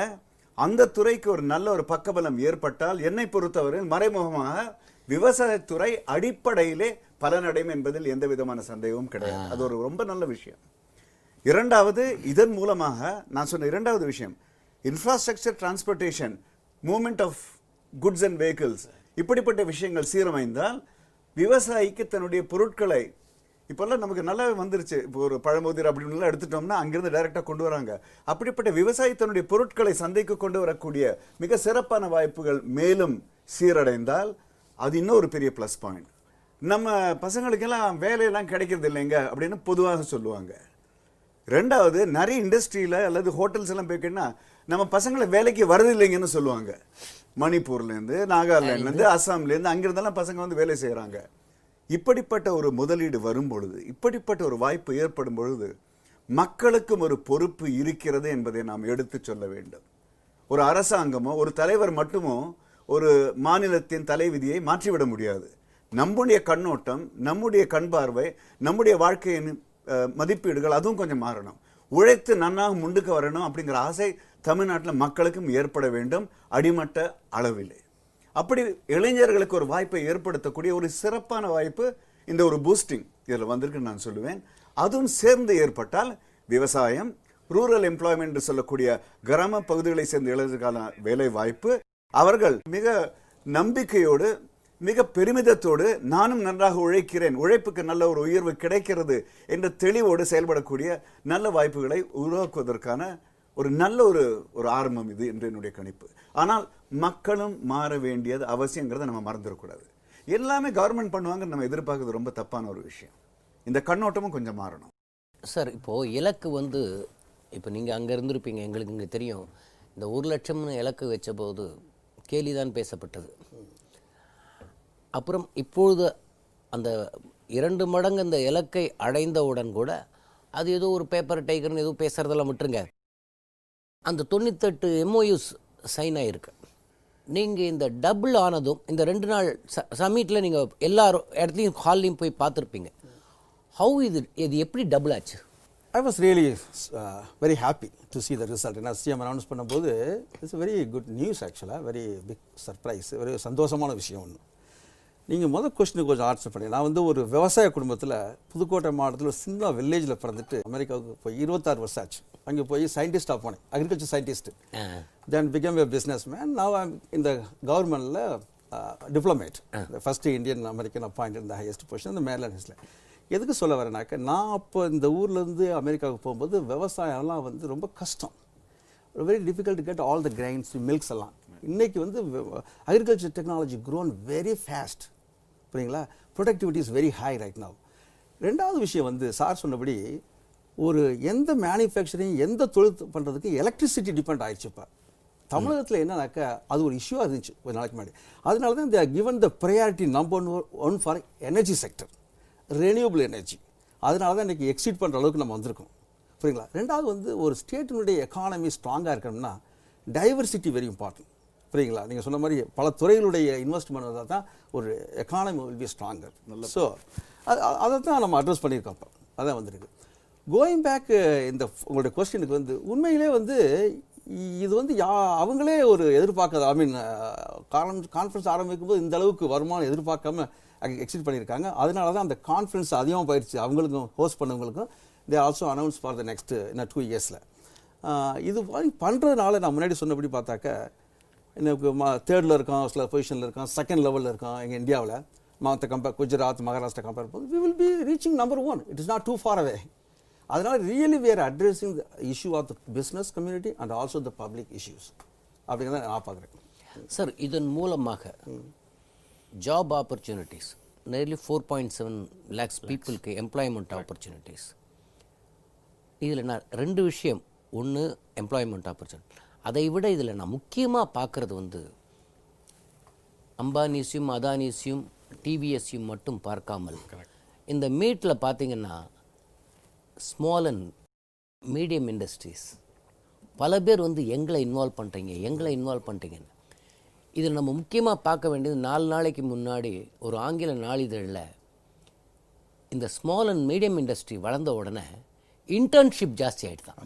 அந்த துறைக்கு ஒரு நல்ல ஒரு பக்கபலம் ஏற்பட்டால் என்னை பொறுத்தவரையில் மறைமுகமாக விவசாயத்துறை அடிப்படையிலே பலனடையும் என்பதில் எந்த விதமான சந்தேகமும் கிடையாது. அது ஒரு ரொம்ப நல்ல விஷயம். இரண்டாவது, இதன் மூலமாக நான் சொன்ன இரண்டாவது விஷயம், infrastructure, transportation, movement of goods and vehicles, இப்படிப்பட்ட விஷயங்கள் சீரமைந்தால் விவசாயிக்கு தன்னுடைய பொருட்களை, இப்போல்லாம் நமக்கு நல்லாவே வந்துருச்சு, இப்போ ஒரு பழமுதிர் அப்படின்னு எடுத்துட்டோம்னா அங்கிருந்து டைரெக்டாக கொண்டு வராங்க. அப்படிப்பட்ட விவசாயி தன்னுடைய பொருட்களை சந்தைக்கு கொண்டு வரக்கூடிய மிக சிறப்பான வாய்ப்புகள் மேலும் சீரடைந்தால் அது இன்னும் ஒரு பெரிய ப்ளஸ் பாயிண்ட். நம்ம பசங்களுக்கெல்லாம் வேலையெல்லாம் கிடைக்கிறது இல்லைங்க அப்படின்னு பொதுவாக சொல்லுவாங்க. ரெண்டாவது, நிறைய இண்டஸ்ட்ரியில் அல்லது ஹோட்டல்ஸ் எல்லாம் போய்க்கிட்டா நம்ம பசங்களை வேலைக்கு வரதில்லைங்கன்னு சொல்லுவாங்க. மணிப்பூர்லேருந்து, நாகாலாண்ட்லேருந்து, அஸ்ஸாம்லேருந்து அங்கிருந்தெல்லாம் பசங்க வந்து வேலை செய்கிறாங்க. இப்படிப்பட்ட ஒரு முதலீடு வரும் பொழுது, இப்படிப்பட்ட ஒரு வாய்ப்பு ஏற்படும் பொழுது மக்களுக்கும் ஒரு பொறுப்பு இருக்கிறது என்பதை நாம் எடுத்து சொல்ல வேண்டும். ஒரு அரசாங்கமோ ஒரு தலைவர் மட்டுமோ ஒரு மாநிலத்தின் தலைவிதியை மாற்றிவிட முடியாது. நம்முடைய கண்ணோட்டம், நம்முடைய கண் பார்வை, நம்முடைய வாழ்க்கையின் மதிப்பீடுகள் அதுவும் கொஞ்சம் மாறணும். உழைத்து நன்னாக முண்டுக்கு வரணும் அப்படிங்கிற ஆசை தமிழ்நாட்டில் மக்களுக்கும் ஏற்பட வேண்டும், அடிமட்ட அளவிலே. அப்படி இளைஞர்களுக்கு ஒரு வாய்ப்பை ஏற்படுத்தக்கூடிய ஒரு சிறப்பான வாய்ப்பு இந்த ஒரு பூஸ்டிங் இதில் வந்திருக்குன்னு நான் சொல்லுவேன். அதுவும் சேர்ந்து ஏற்பட்டால் விவசாயம், ரூரல் எம்ப்ளாய்மெண்ட் என்று சொல்லக்கூடிய கிராம பகுதிகளை சேர்ந்த இளைஞர்களுக்கான வேலை வாய்ப்பு, அவர்கள் மிக நம்பிக்கையோடு, மிக பெருமிதத்தோடு நானும் நன்றாக உழைக்கிறேன், உழைப்புக்கு நல்ல ஒரு உயர்வு கிடைக்கிறது என்ற தெளிவோடு செயல்படக்கூடிய நல்ல வாய்ப்புகளை உருவாக்குவதற்கான ஒரு நல்ல ஒரு ஆரம்பம் இது என்று என்னுடைய கணிப்பு. ஆனால் மக்களும் மாற வேண்டியது அவசியங்கிறத நம்ம மறந்துடக்கூடாது. எல்லாமே கவர்மெண்ட் பண்ணுவாங்கன்னு நம்ம எதிர்பார்க்கறது ரொம்ப தப்பான ஒரு விஷயம். இந்த கண்ணோட்டமும் கொஞ்சம் மாறணும். சார், இப்போது இலக்கு வந்து, இப்போ நீங்கள் அங்கே இருந்திருப்பீங்க, எங்களுக்கு இங்கே தெரியும், இந்த 1 லட்சம்னு இலக்கு வச்ச போது கேலிதான் பேசப்பட்டது. அப்புறம் இப்பொழுது அந்த 2 மடங்கு அந்த இலக்கை அடைந்தவுடன் கூட அது ஏதோ ஒரு பேப்பர் டைகர்னு எதுவும் பேசுகிறதெல்லாம் விட்டுருங்க, அந்த 98 MOUs சைன் ஆகிருக்கு. நீங்கள் இந்த டபுள் ஆனதும் இந்த 2 நாள் சமிட்டில் நீங்கள் எல்லா இடத்துலையும் ஹால்லையும் போய் பார்த்துருப்பீங்க. ஹவு இது எப்படி டபுள் ஆச்சு? I was really very happy to see the result. ஏன்னா சிஎம் அனௌன்ஸ் பண்ணும்போது இட்ஸ் வெரி குட் நியூஸ், ஆக்சுவலாக வெரி பிக் சர்ப்ரைஸ், ஒரு சந்தோஷமான விஷயம் ஒன்று. நீங்கள் முதல் கொஸ்டினுக்கு கொஞ்சம் ஆன்சர் பண்ணி, நான் வந்து ஒரு விவசாய குடும்பத்தில் புதுக்கோட்டை மாவட்டத்தில் ஒரு சின்ன வில்லேஜில் பிறந்துட்டு அமெரிக்காவுக்கு போய் 26 வருஷம் ஆச்சு. அங்கே போய் சயின்டிஸ்டாக போனேன், agriculture scientist. Then become a business man. Now I'm இந்த கவர்மெண்டில் diplomat, first Indian American appointed இந்த ஹையஸ்ட் பொசிஷன் இந்த மேரிலாண்ட் ஹில்ஸில். எதுக்கு சொல்ல வரேனாக்க, நான் அப்போ இந்த ஊர்லேருந்து அமெரிக்காவுக்கு போகும்போது விவசாயம்லாம் வந்து ரொம்ப கஷ்டம், very difficult to get all the grains, milks எல்லாம். இன்றைக்கி வந்து agriculture technology grown very fast, புரியுங்களா? Productivity is very high right now. ரெண்டாவது விஷயம் வந்து சார் சொன்னபடி, ஒரு எந்த மேனுஃபேக்சரிங் எந்த தொழில் பண்ணுறதுக்கு எலக்ட்ரிசிட்டி டிபெண்ட் ஆயிடுச்சு. இப்போ தமிழகத்தில் என்னன்னாக்கா அது ஒரு இஷ்யூவாக இருந்துச்சு ஒரு நாளைக்கு முன்னாடி. அதனால தான் they are given the priority number 1 for energy sector, renewable energy. அதனால தான் இன்றைக்கி எக்ஸிட் பண்ணுற அளவுக்கு நம்ம வந்திருக்கோம், புரியுங்களா? ரெண்டாவது வந்து ஒரு ஸ்டேட்டினுடைய எக்கானமி ஸ்ட்ராங்காக இருக்கணும்னா டைவர்சிட்டி வெரி இம்பார்ட்டன்ட், புரியுங்களா? நீங்கள் சொன்ன மாதிரி பல துறைகளுடைய இன்வெஸ்ட்மெண்ட் வந்தால் தான் ஒரு economy will be stronger. So அதை தான் நம்ம அட்ரஸ் பண்ணியிருக்கோம். அப்போ அதான் வந்திருக்கு. கோயிங் பேக் இந்த உங்களுடைய கொஸ்டினுக்கு வந்து உண்மையிலே வந்து இது வந்து அவங்களே ஒரு எதிர்பார்க்காத, ஐ மீன் கான்ஃபரன்ஸ் ஆரம்பிக்கும் போது இந்த அளவுக்கு வருமானம் எதிர்பார்க்காம எக்ஸிட் பண்ணியிருக்காங்க. அதனால தான் அந்த கான்ஃபரன்ஸ் அதிகமாக போயிடுச்சு அவங்களுக்கும், ஹோஸ்ட் பண்ணவங்களுக்கும். They also announce for the next இன்னும் 2 இயர்ஸில். இது மாதிரி பண்ணுறதுனால நான் முன்னாடி சொன்னபடி பார்த்தாக்க, எனக்கு 3rd இருக்கான், சில பொசிஷனில் இருக்கான், 2nd லெவலில் இருக்கான் எங்கள் இந்தியாவில். மற்ற குஜராத், மகாராஷ்டிரா கம்பேர் பண்ணும்போது we will be reaching number 1. It is not too far away. அதனால் really we are addressing the issue of the business community and also the public issues அப்படிங்கிறத நான் பார்க்குறேன். சார், இதன் மூலமாக ஜாப் ஆப்பர்ச்சுனிட்டிஸ், நியர்லி 4.7 lakhs பீப்புளுக்கு employment opportunities. இதில் நான் 2 விஷயம், ஒன்று எம்ப்ளாய்மெண்ட் ஆப்பர்ச்சுனிட்டி, அதை விட இதில் நான் முக்கியமாக பார்க்குறது வந்து அம்பானிஸையும் அதானிஸையும் டிவிஎஸ்ஸையும் மட்டும் பார்க்காமல் இந்த மீட்டில் பார்த்தீங்கன்னா ஸ்மால் அண்ட் மீடியம் இண்டஸ்ட்ரீஸ் பல பேர் வந்து எங்களை இன்வால்வ் பண்ணுறீங்கன்னு. இதில் நம்ம முக்கியமாக பார்க்க வேண்டியது 4 நாளைக்கு முன்னாடி ஒரு ஆங்கில நாளிதழில் இந்த ஸ்மால் அண்ட் மீடியம் இண்டஸ்ட்ரி வளர்ந்த உடனே இன்டர்ன்ஷிப் ஜாஸ்தி ஆகிடுதான்.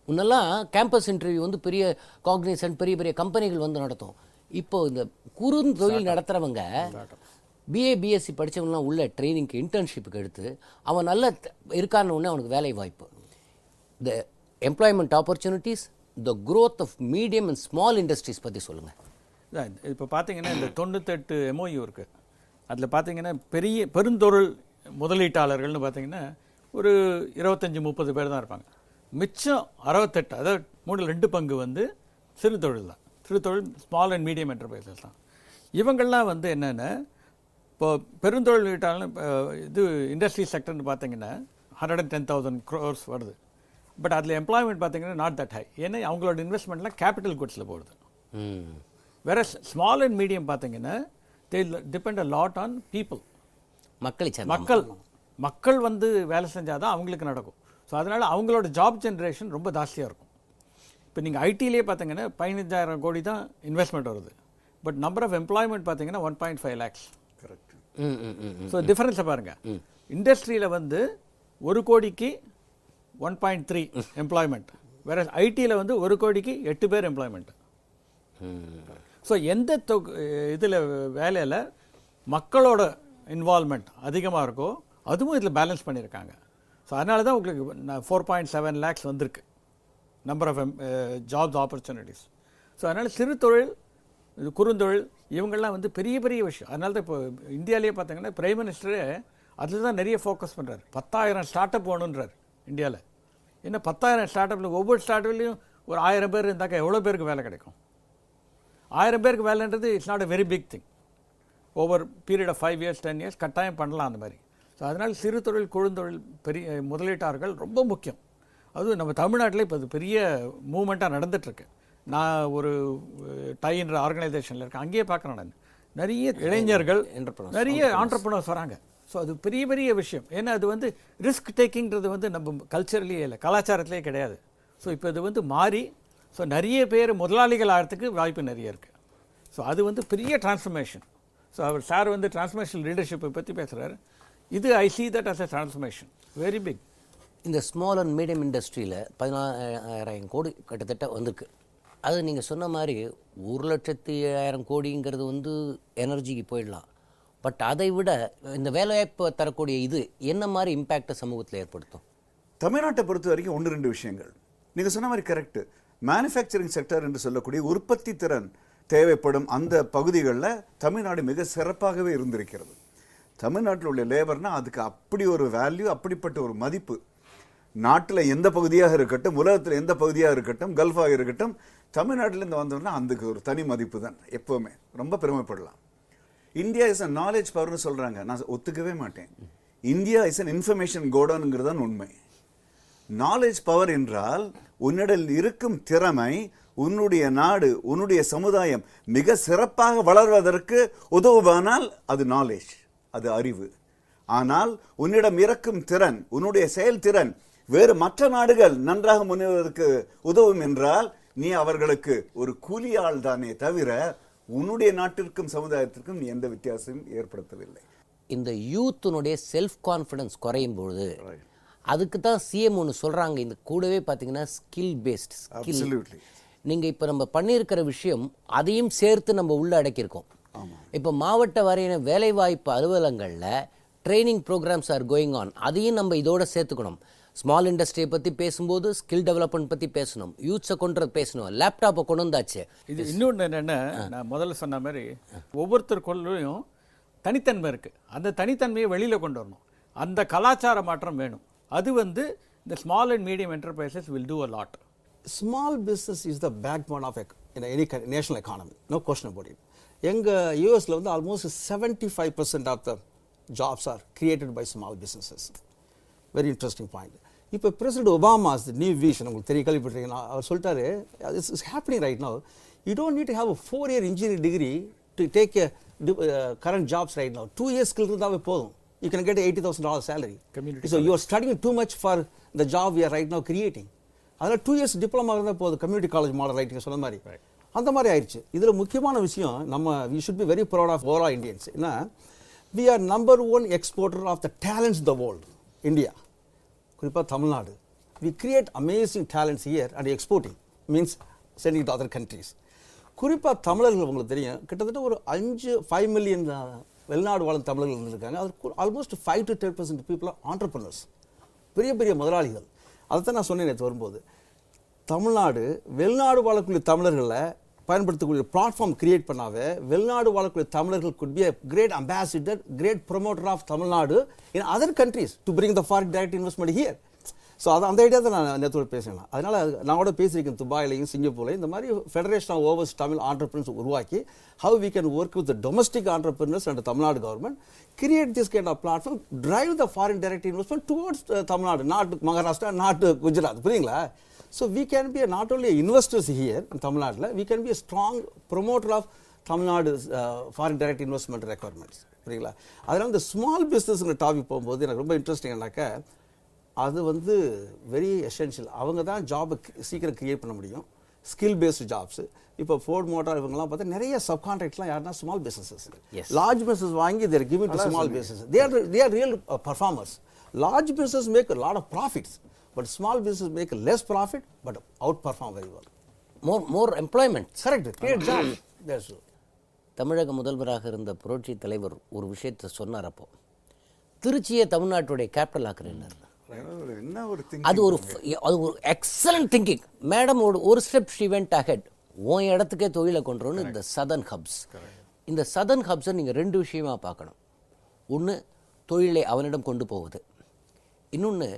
முன்னெல்லாம் கேம்பஸ் இன்டர்வியூ வந்து பெரிய காக்னிசன்ட் பெரிய பெரிய கம்பெனிகள் வந்து நடத்தும். இப்போ இந்த குறுந்தொழில் நடத்துகிறவங்க பிஏ பிஎஸ்சி படித்தவங்களாம் உள்ள ட்ரைனிங்க்கு இன்டர்ன்ஷிப்புக்கு எடுத்து அவன் நல்ல இருக்கான உடனே அவனுக்கு வேலை வாய்ப்பு. The employment opportunities, the growth of medium and small industries பற்றி சொல்லுங்கள். இப்போ பார்த்தீங்கன்னா இந்த 98 MOU இருக்குது. அதில் பார்த்தீங்கன்னா பெருந்தொழில் முதலீட்டாளர்கள்னு பார்த்தீங்கன்னா ஒரு 25-30 பேர் தான் இருப்பாங்க. மிச்சம் 68, அதாவது 2 பங்கு வந்து சிறு தொழில் தான். சிறு தொழில் ஸ்மால் அண்ட் மீடியம் என்டர்பிரைசஸ் தான். இவங்கள்லாம் வந்து என்னென்னா இப்போ பெருந்தொழில் வீட்டாளர் இது இண்டஸ்ட்ரி செக்டர்னு பார்த்தீங்கன்னா 110,000 crores வருது. பட் அதில் எம்ப்ளாய்மெண்ட் பார்த்தீங்கன்னா நாட் தட் ஹை. ஏன்னா அவங்களோட இன்வெஸ்ட்மெண்ட்லாம் கேபிட்டல் குட்ஸில் போடுது. வேற ஸ்மால் அண்ட் மீடியம் பார்த்தீங்கன்னா தே depend a lot on people. மக்கள் வந்து வேலை செஞ்சால் தான் அவங்களுக்கு நடக்கும். ஸோ அதனால் அவங்களோட ஜாப் ஜென்ரேஷன் ரொம்ப ஜாஸ்தியாக இருக்கும். இப்போ நீங்கள் ஐடியிலே பார்த்தீங்கன்னா 15,000 கோடி தான் இன்வெஸ்ட்மெண்ட் வருது. பட் நம்பர் ஆஃப் எம்ப்ளாய்மெண்ட் பார்த்தீங்கன்னா 1.5 lakhs. கரெக்ட். ஸோ டிஃபரன்ஸை பாருங்கள். இண்டஸ்ட்ரியில் வந்து 1 கோடிக்கு 1.3 எம்ப்ளாய்மெண்ட், வேற ஐடியில் வந்து 1 கோடிக்கு 8 பேர் எம்ப்ளாய்மெண்ட். ஸோ எந்த இதில் வேலையில் மக்களோட இன்வால்மெண்ட் அதிகமாக இருக்கோ அதுவும் இதில் பேலன்ஸ் பண்ணியிருக்காங்க. ஸோ அதனால தான் உங்களுக்கு 4.7 lakhs வந்திருக்கு number of jobs opportunities. So அதனால் சிறு தொழில், இது குறுந்தொழில், இவங்கெல்லாம் வந்து பெரிய பெரிய விஷயம். அதனால தான் இப்போ இந்தியாவிலேயே பார்த்தீங்கன்னா பிரைம் மினிஸ்டரே அதில் தான் நிறைய ஃபோக்கஸ் பண்ணுறாரு. 10,000 ஸ்டார்ட் அப் வேணுன்றார் இந்தியாவில். ஏன்னா 10,000 ஸ்டார்ட் அப்பில் ஒவ்வொரு ஸ்டார்ட் அப்லேயும் ஒரு 1000 பேர் இருந்தாக்கா எவ்வளோ பேருக்கு வேலை கிடைக்கும்? 1000 பேருக்கு வேலைன்றது it's not a very big thing. Over period of 5 years 10 years கட்டாயம் பண்ணலாம் அந்த மாதிரி. ஸோ அதனால் சிறு தொழில் குறுந்தொழில் பெரிய முதலீட்டாளர்கள் ரொம்ப முக்கியம். அதுவும் நம்ம தமிழ்நாட்டில் இப்போ அது பெரிய மூவ்மெண்ட்டாக நடந்துகிட்ருக்கு. நான் ஒரு டைன்ற ஆர்கனைசேஷனில் இருக்கேன், அங்கேயே பார்க்குறேன். நான் நிறைய இளைஞர்கள், நிறைய ஆண்டர்ப்ரனர்ஸ் வராங்க. ஸோ அது பெரிய பெரிய விஷயம். ஏன்னா அது வந்து ரிஸ்க் டேக்கிங்கிறது வந்து நம்ம கல்ச்சர்லேயே இல்லை, கலாச்சாரத்திலே கிடையாது. ஸோ இப்போ இது வந்து மாறி ஸோ நிறைய பேர் முதலாளிகள் ஆகிறதுக்கு வாய்ப்பு நிறைய இருக்குது. ஸோ அது வந்து பெரிய டிரான்ஸ்ஃபர்மேஷன். ஸோ அவர் சார் வந்து டிரான்ஸ்ஃபர்மேஷன் லீடர்ஷிப்பை பற்றி பேசுகிறாரு. இது ஐ see that as a transformation, very big. இந்த ஸ்மால் அண்ட் மீடியம் இண்டஸ்ட்ரியில் 14,000 கோடி கிட்டத்தட்ட வந்திருக்கு. அது நீங்கள் சொன்ன மாதிரி 1,07,000 கோடிங்கிறது வந்து எனர்ஜிக்கு போயிடலாம். பட் அதை விட இந்த வேலைவாய்ப்பு தரக்கூடிய இது என்ன மாதிரி இம்பேக்டை சமூகத்தில் ஏற்படுத்தும்? தமிழ்நாட்டை பொறுத்த வரைக்கும் 1-2 விஷயங்கள் நீங்கள் சொன்ன மாதிரி கரெக்டு. மேனுஃபேக்சரிங் செக்டர் என்று சொல்லக்கூடிய உற்பத்தி திறன் தேவைப்படும் அந்த பகுதிகளில் தமிழ்நாடு மிக சிறப்பாகவே இருந்திருக்கிறது. தமிழ்நாட்டில் உள்ள லேபர்னால் அதுக்கு அப்படி ஒரு வேல்யூ, அப்படிப்பட்ட ஒரு மதிப்பு. நாட்டில் எந்த பகுதியாக இருக்கட்டும், உலகத்தில் எந்த பகுதியாக இருக்கட்டும், கல்ஃபாக இருக்கட்டும், தமிழ்நாட்டிலேருந்து வந்தோம்னா அதுக்கு ஒரு தனி மதிப்பு தான். எப்போவுமே ரொம்ப பெருமைப்படலாம். இந்தியா இஸ் அ நாலேஜ் பவர்னு சொல்கிறாங்க, நான் ஒத்துக்கவே மாட்டேன். இந்தியா இஸ் அன் இன்ஃபர்மேஷன் கோடவுனுங்கிறது தான் உண்மை. நாலேஜ் பவர் என்றால் உன்னிடம் இருக்கும் திறமை, உன்னுடைய நாடு, உன்னுடைய சமுதாயம் மிக சிறப்பாக வளர்வதற்கு உதவுவானால் அது நாலேஜ், அது அறிவு. ஆனால் உன்னிடம் இருக்கும் திறன், உன்னுடைய செயல்திறன் வேறு மற்ற நாடுகள் நன்றாக முன்னேறுவதற்கு உதவும் என்றால் நீ அவர்களுக்கு ஒரு கூலியாள் தானே தவிர உன்னுடைய நாட்டிற்கும் சமுதாயத்திற்கும் நீ எந்த வித்தியாசமும் ஏற்படுத்தவில்லை. இந்த யூத்தினுடைய செல்ஃப் கான்ஃபிடன்ஸ் குறையும் பொழுது அதுக்கு தான் சிஎம் ஒன்று சொல்கிறாங்க. இந்த கூடவே பார்த்தீங்கன்னா ஸ்கில் பேஸ்ட் ஸ்கில். நீங்கள் இப்போ நம்ம பண்ணியிருக்கிற விஷயம் அதையும் சேர்த்து நம்ம உள்ளே அடக்கியிருக்கோம். இப்போ மாவட்ட வாரியான வேலைவாய்ப்பு அலுவலகங்களில் training programs are going on. அதையும் நம்ம இதோட சேர்த்துக்கணும். ஸ்மால் இண்டஸ்ட்ரியை பற்றி பேசும்போது ஸ்கில் டெவலப்மெண்ட் பற்றி பேசணும், யூத்ஸை கொண்டு பேசணும், லேப்டாப்பை கொண்டு வந்தாச்சு. இது இன்னொன்று என்னென்னா, நான் முதல்ல சொன்ன மாதிரி ஒவ்வொருத்தருக்குள்ளேயும் தனித்தன்மை இருக்குது. அந்த தனித்தன்மையை வெளியில் கொண்டு வரணும். அந்த கலாச்சார மாற்றம் வேணும். அது வந்து இந்த small and medium enterprises will do a lot. Small business is the backbone of any national economy, no question about it. எங்கள் யூஎஸில் வந்து almost 75% of the jobs are created by small businesses. Very interesting point. இப்போ president Obama's new vision உங்களுக்கு தெரிய கேள்விப்பட்டிருக்கீங்கன்னா, அவர் சொல்லிட்டாரு, it's happening right now. You don't need to have a 4-year engineering degree to take a current jobs right now. 2 years skill இருந்தாவே போதும். You can get $80,000 salary. Community so you are studying too much for the job we are right now creating. அதனால 2 years diploma இருந்தால் போதும். Community college model writing சொன்ன மாதிரி அந்த மாதிரி ஆயிடுச்சு. இதில் முக்கியமான விஷயம் நம்ம we should be very proud of all Indians. ஏன்னா we are number 1 exporter of the talents in the world. India. குறிப்பாக Tamil Nadu. We create amazing talents here and exporting. Means sending to other countries. குறிப்பாக தமிழர்கள் உங்களுக்கு தெரியும் கிட்டத்தட்ட ஒரு 5 million வெளிநாடு வாழும் தமிழர்கள் இருந்திருக்காங்க. அது almost 5 to 10% people are entrepreneurs, பெரிய பெரிய முதலாளிகள். அதைத்தான் நான் சொன்னேன் நேற்று வரும்போது. தமிழ்நாடு வெளிநாடு வாழக்கூடிய தமிழர்களை பயன்படுத்தக்கூடிய பிளாட்ஃபார்ம் கிரியேட் பண்ணாவே வெளிநாடு வாழக்கூடிய தமிழர்கள் could be a great ambassador, great promoter of Tamil Nadu in other countries to bring the foreign direct investment here. So அது அந்த ஐடியா தான் நான் நேற்றோட பேசினேன். அதனால் நான் கூட பேசியிருக்கேன் துபாயிலையும் சிங்கப்பூர்லையும் இந்த மாதிரி federation of overseas Tamil entrepreneurs உருவாக்கி how we can work with the domestic entrepreneurs and the Tamil Nadu government create this kind of platform, drive the foreign direct investment towards Tamil Nadu, not Maharashtra, not Gujarat. புரியுங்களா? So we can be not only investors here in தமிழ்நாட்டில், we can be a strong promoter of Tamil Nadu foreign direct investment requirements. புரியுங்களா? அதனால் இந்த small பிஸ்னஸ்ங்கிற topic போகும்போது எனக்கு ரொம்ப இன்ட்ரெஸ்டிங்னாக்கா அது வந்து வெரி எசென்ஷியல். அவங்க தான் ஜாபை சீக்கிரம் கிரியேட் பண்ண முடியும், ஸ்கில் பேஸ்டு ஜாப்ஸு. இப்போ ஃபோர்ட் மோட்டார் இவங்கெல்லாம் பார்த்தா நிறைய சப் கான்ட்ராக்ட்லாம் யாருன்னா ஸ்மால் பிஸ்னஸஸ். லார்ஜ் பிஸ்னஸ் வாங்கி they're giving to small business. they are real performers. Large business make a lot of profits, but small business make less profit but outperform very well. more employment. Correct. Create jobs. That's all. தமிழக முதல்வராக இருந்த புரட்சி தலைவர் ஒரு விஷயத்தை சொன்னார். அப்போ திருச்சியை தமிழ்நாட்டுடைய கேபிட்டல் ஆக்குறேன். என்ன ஒரு அது ஒரு எக்ஸலண்ட் திங்கிங். மேடம் ஒரு ஸ்டெப் ஷி வெண்ட் அஹெட். உன் இடத்துக்கே தொழிலை கொண்டுறோன்னு இந்த சதர்ன் ஹப்ஸ். இந்த சதர்ன் ஹப்ஸை நீங்கள் 2 விஷயமா பார்க்கணும். ஒன்று தொழிலை அவனிடம் கொண்டு போவது, இன்னொன்று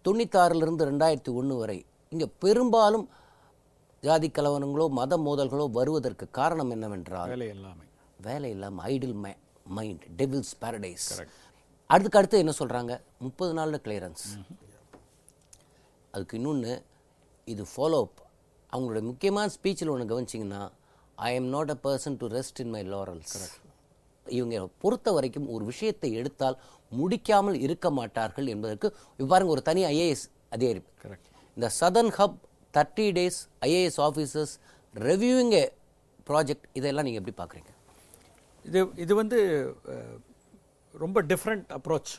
96லிருந்து 2001 வரை இங்கே பெரும்பாலும் ஜாதி கலவரங்களோ மத மோதல்களோ வருவதற்கு காரணம் என்னவென்றால் வேலை இல்லாமல் ஐடில் மைண்ட், டெவில்ஸ் பாரடைஸ். அடுத்து என்ன சொல்கிறாங்க? 30 நாளில் கிளியரன்ஸ். அதுக்கு இன்னொன்று இது ஃபாலோ அப். அவங்களோட முக்கியமான ஸ்பீச்சில் ஒன்று கவனிச்சிங்கன்னா, I am not a person to rest in my laurels. இவங்க பொறுத்த வரைக்கும் ஒரு விஷயத்தை எடுத்தால் முடிக்காமல் இருக்க மாட்டார்கள் என்பதற்கு பாருங்க ஒரு தனி ஐஏஎஸ் அதிகாரி. இந்த southern hub 30 days IAS officers reviewing a project, இதெல்லாம் நீங்கள் எப்படி பார்க்குறீங்க? இது வந்து ரொம்ப டிஃப்ரெண்ட் அப்ரோச்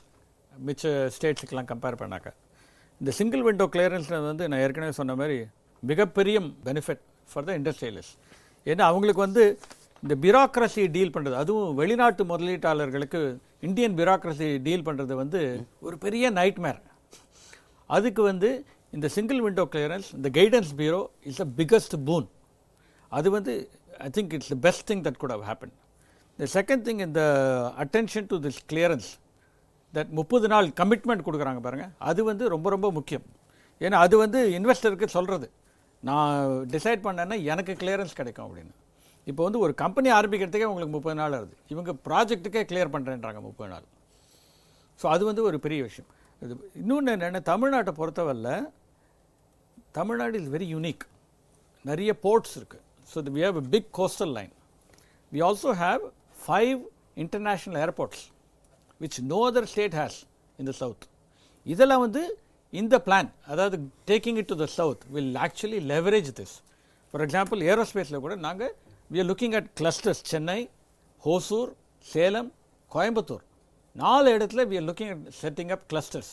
மிச்ச ஸ்டேட்ஸுக்கெலாம் கம்பேர் பண்ணாக்க. இந்த சிங்கிள் விண்டோ கிளியரன்ஸில் வந்து நான் ஏற்கனவே சொன்ன மாதிரி மிகப்பெரிய பெனிஃபிட் ஃபார் த இண்டஸ்ட்ரியலிஸ்ட். ஏன்னா அவங்களுக்கு வந்து இந்த பியூரோக்ரஸி டீல் பண்ணுறது, அதுவும் வெளிநாட்டு முதலீட்டாளர்களுக்கு இந்தியன் பியூரோக்ரஸி டீல் பண்ணுறது வந்து ஒரு பெரிய நைட்மேர். அதுக்கு வந்து இந்த சிங்கிள் விண்டோ கிளியரன்ஸ், இந்த guidance bureau is the biggest boon. அது வந்து I think it's the best thing that could have happen. The second thing in the attention to this clearance, that 30 நாள் கமிட்மெண்ட் கொடுக்குறாங்க பாருங்கள், அது வந்து ரொம்ப ரொம்ப முக்கியம். ஏன்னா அது வந்து இன்வெஸ்டருக்கு சொல்கிறது, நான் டிசைட் பண்ணேன்னா எனக்கு கிளியரன்ஸ் கிடைக்கும் அப்படின்னு. இப்போ வந்து ஒரு கம்பெனி ஆரம்பிக்கிறதுக்கே உங்களுக்கு 30 நாள் ஆகுது, இவங்க ப்ராஜெக்ட்டுக்கே கிளியர் பண்ணுறேன்றாங்க 30 நாள். ஸோ அது வந்து ஒரு பெரிய விஷயம். இது இன்னொன்று என்னென்னா, தமிழ்நாட்டை பொறுத்தவரையில் தமிழ்நாடு இஸ் வெரி யூனிக். நிறைய போர்ட்ஸ் இருக்குது. So we have a big coastal line. We also have 5 international airports which no other state has in the south. இதெல்லாம் வந்து இந்த பிளான், அதாவது taking it to the south will actually leverage this. For example, ஏரோஸ்பேஸில் கூட நாங்கள் we are looking at clusters. Chennai, Hosur, Salem, Coimbatore 4 இடத்துல we are looking at setting up clusters.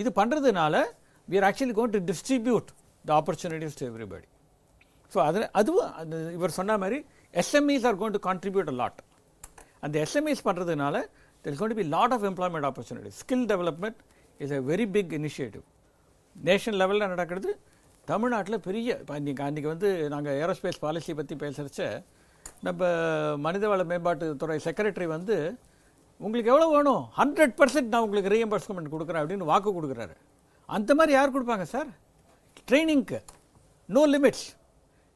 இது பண்ணுறதுனால we are actually going to distribute the opportunities to everybody. So அதுவும் இவர் சொன்ன மாதிரி SMEs are going to contribute a lot. அந்த SMEs பண்ணுறதுனால there is going to be lot of employment opportunities. Skill development is a very big initiative. National லெவலில் நடக்கிறது. தமிழ்நாட்டில் பெரிய அன்றைக்கி வந்து நாங்கள் ஏரோஸ்பேஸ் பாலிசி பற்றி பேசுகிறச்ச நம்ம மனிதவள மேம்பாட்டுத்துறை செக்ரட்டரி வந்து உங்களுக்கு எவ்வளோ வேணும், 100% நான் உங்களுக்கு ரீஎம்பர்ஸ்மெண்ட் கொடுக்குறேன் அப்படின்னு வாக்கு கொடுக்குறாரு. அந்த மாதிரி யார் கொடுப்பாங்க சார்? ட்ரைனிங்க்கு no limits.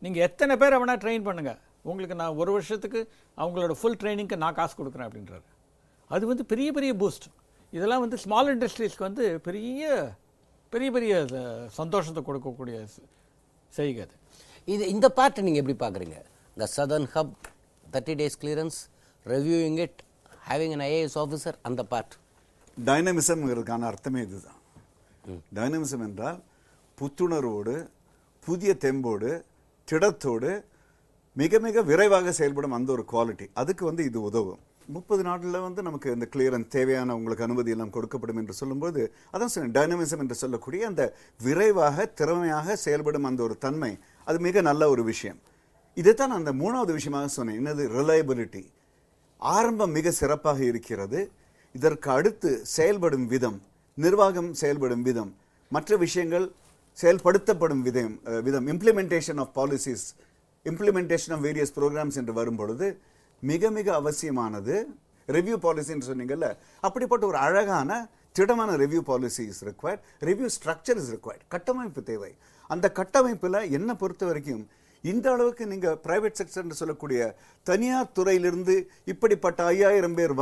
நீங்கள் எத்தனை பேர் வேணால் ட்ரெயின் பண்ணுங்கள், உங்களுக்கு நான் 1 வருஷத்துக்கு அவங்களோட ஃபுல் ட்ரைனிங்க்கு நான் காசு கொடுக்குறேன் அப்படின்றாரு. அது வந்து பெரிய பெரிய பூஸ்ட். இதெல்லாம் வந்து ஸ்மால் இண்டஸ்ட்ரீஸ்க்கு வந்து பெரிய பெரிய பெரிய சந்தோஷத்தை கொடுக்கக்கூடிய செய்கை அது. இந்த பார்ட்டை நீங்கள் எப்படி பார்க்குறீங்க? இந்த southern hub, 30 days clearance, reviewing it, having an IAS officer, அந்த பார்ட். டைனமிசம்ங்கிறதுக்கான அர்த்தமே இதுதான். டைனமிசம் என்றால் புத்துணர்வோடு, புதிய தெம்போடு, திடத்தோடு மிக மிக விரைவாக செயல்படும் அந்த ஒரு குவாலிட்டி. அதுக்கு இது உதவும். 30 நாட்களில் நமக்கு இந்த கிளியரன்ஸ் தேவையான உங்களுக்கு அனுமதி எல்லாம் கொடுக்கப்படும் என்று சொல்லும்போது அதான் சொன்னேன், டைனமிசம் என்று சொல்லக்கூடிய அந்த விரைவாக திறமையாக செயல்படும் அந்த ஒரு தன்மை, அது மிக நல்ல ஒரு விஷயம். இதைத்தான் நான் அந்த 3வது விஷயமாக சொன்னேன். என்னது? ரிலையபிலிட்டி. ஆரம்பம் மிக சிறப்பாக இருக்கிறது. இதற்கு அடுத்து செயல்படும் விதம், நிர்வாகம் செயல்படும் விதம், மற்ற விஷயங்கள் செயல்படுத்தப்படும் விதம், implementation of policies, implementation of various programs என்று வரும்பொழுது மிக மிக அவசியமானது ரிவ்யூ பாலிசின்னு சொன்னீங்கல்ல, அப்படிப்பட்ட ஒரு அழகான திடமான review policy is required, review structure is required. கட்டமைப்பு தேவை. அந்த கட்டமைப்பில் என்னை பொறுத்த வரைக்கும் இந்த அளவுக்கு நீங்கள் பிரைவேட் செக்டர்னு சொல்லக்கூடிய தனியார் துறையிலிருந்து இப்படிப்பட்ட 5000 பேர்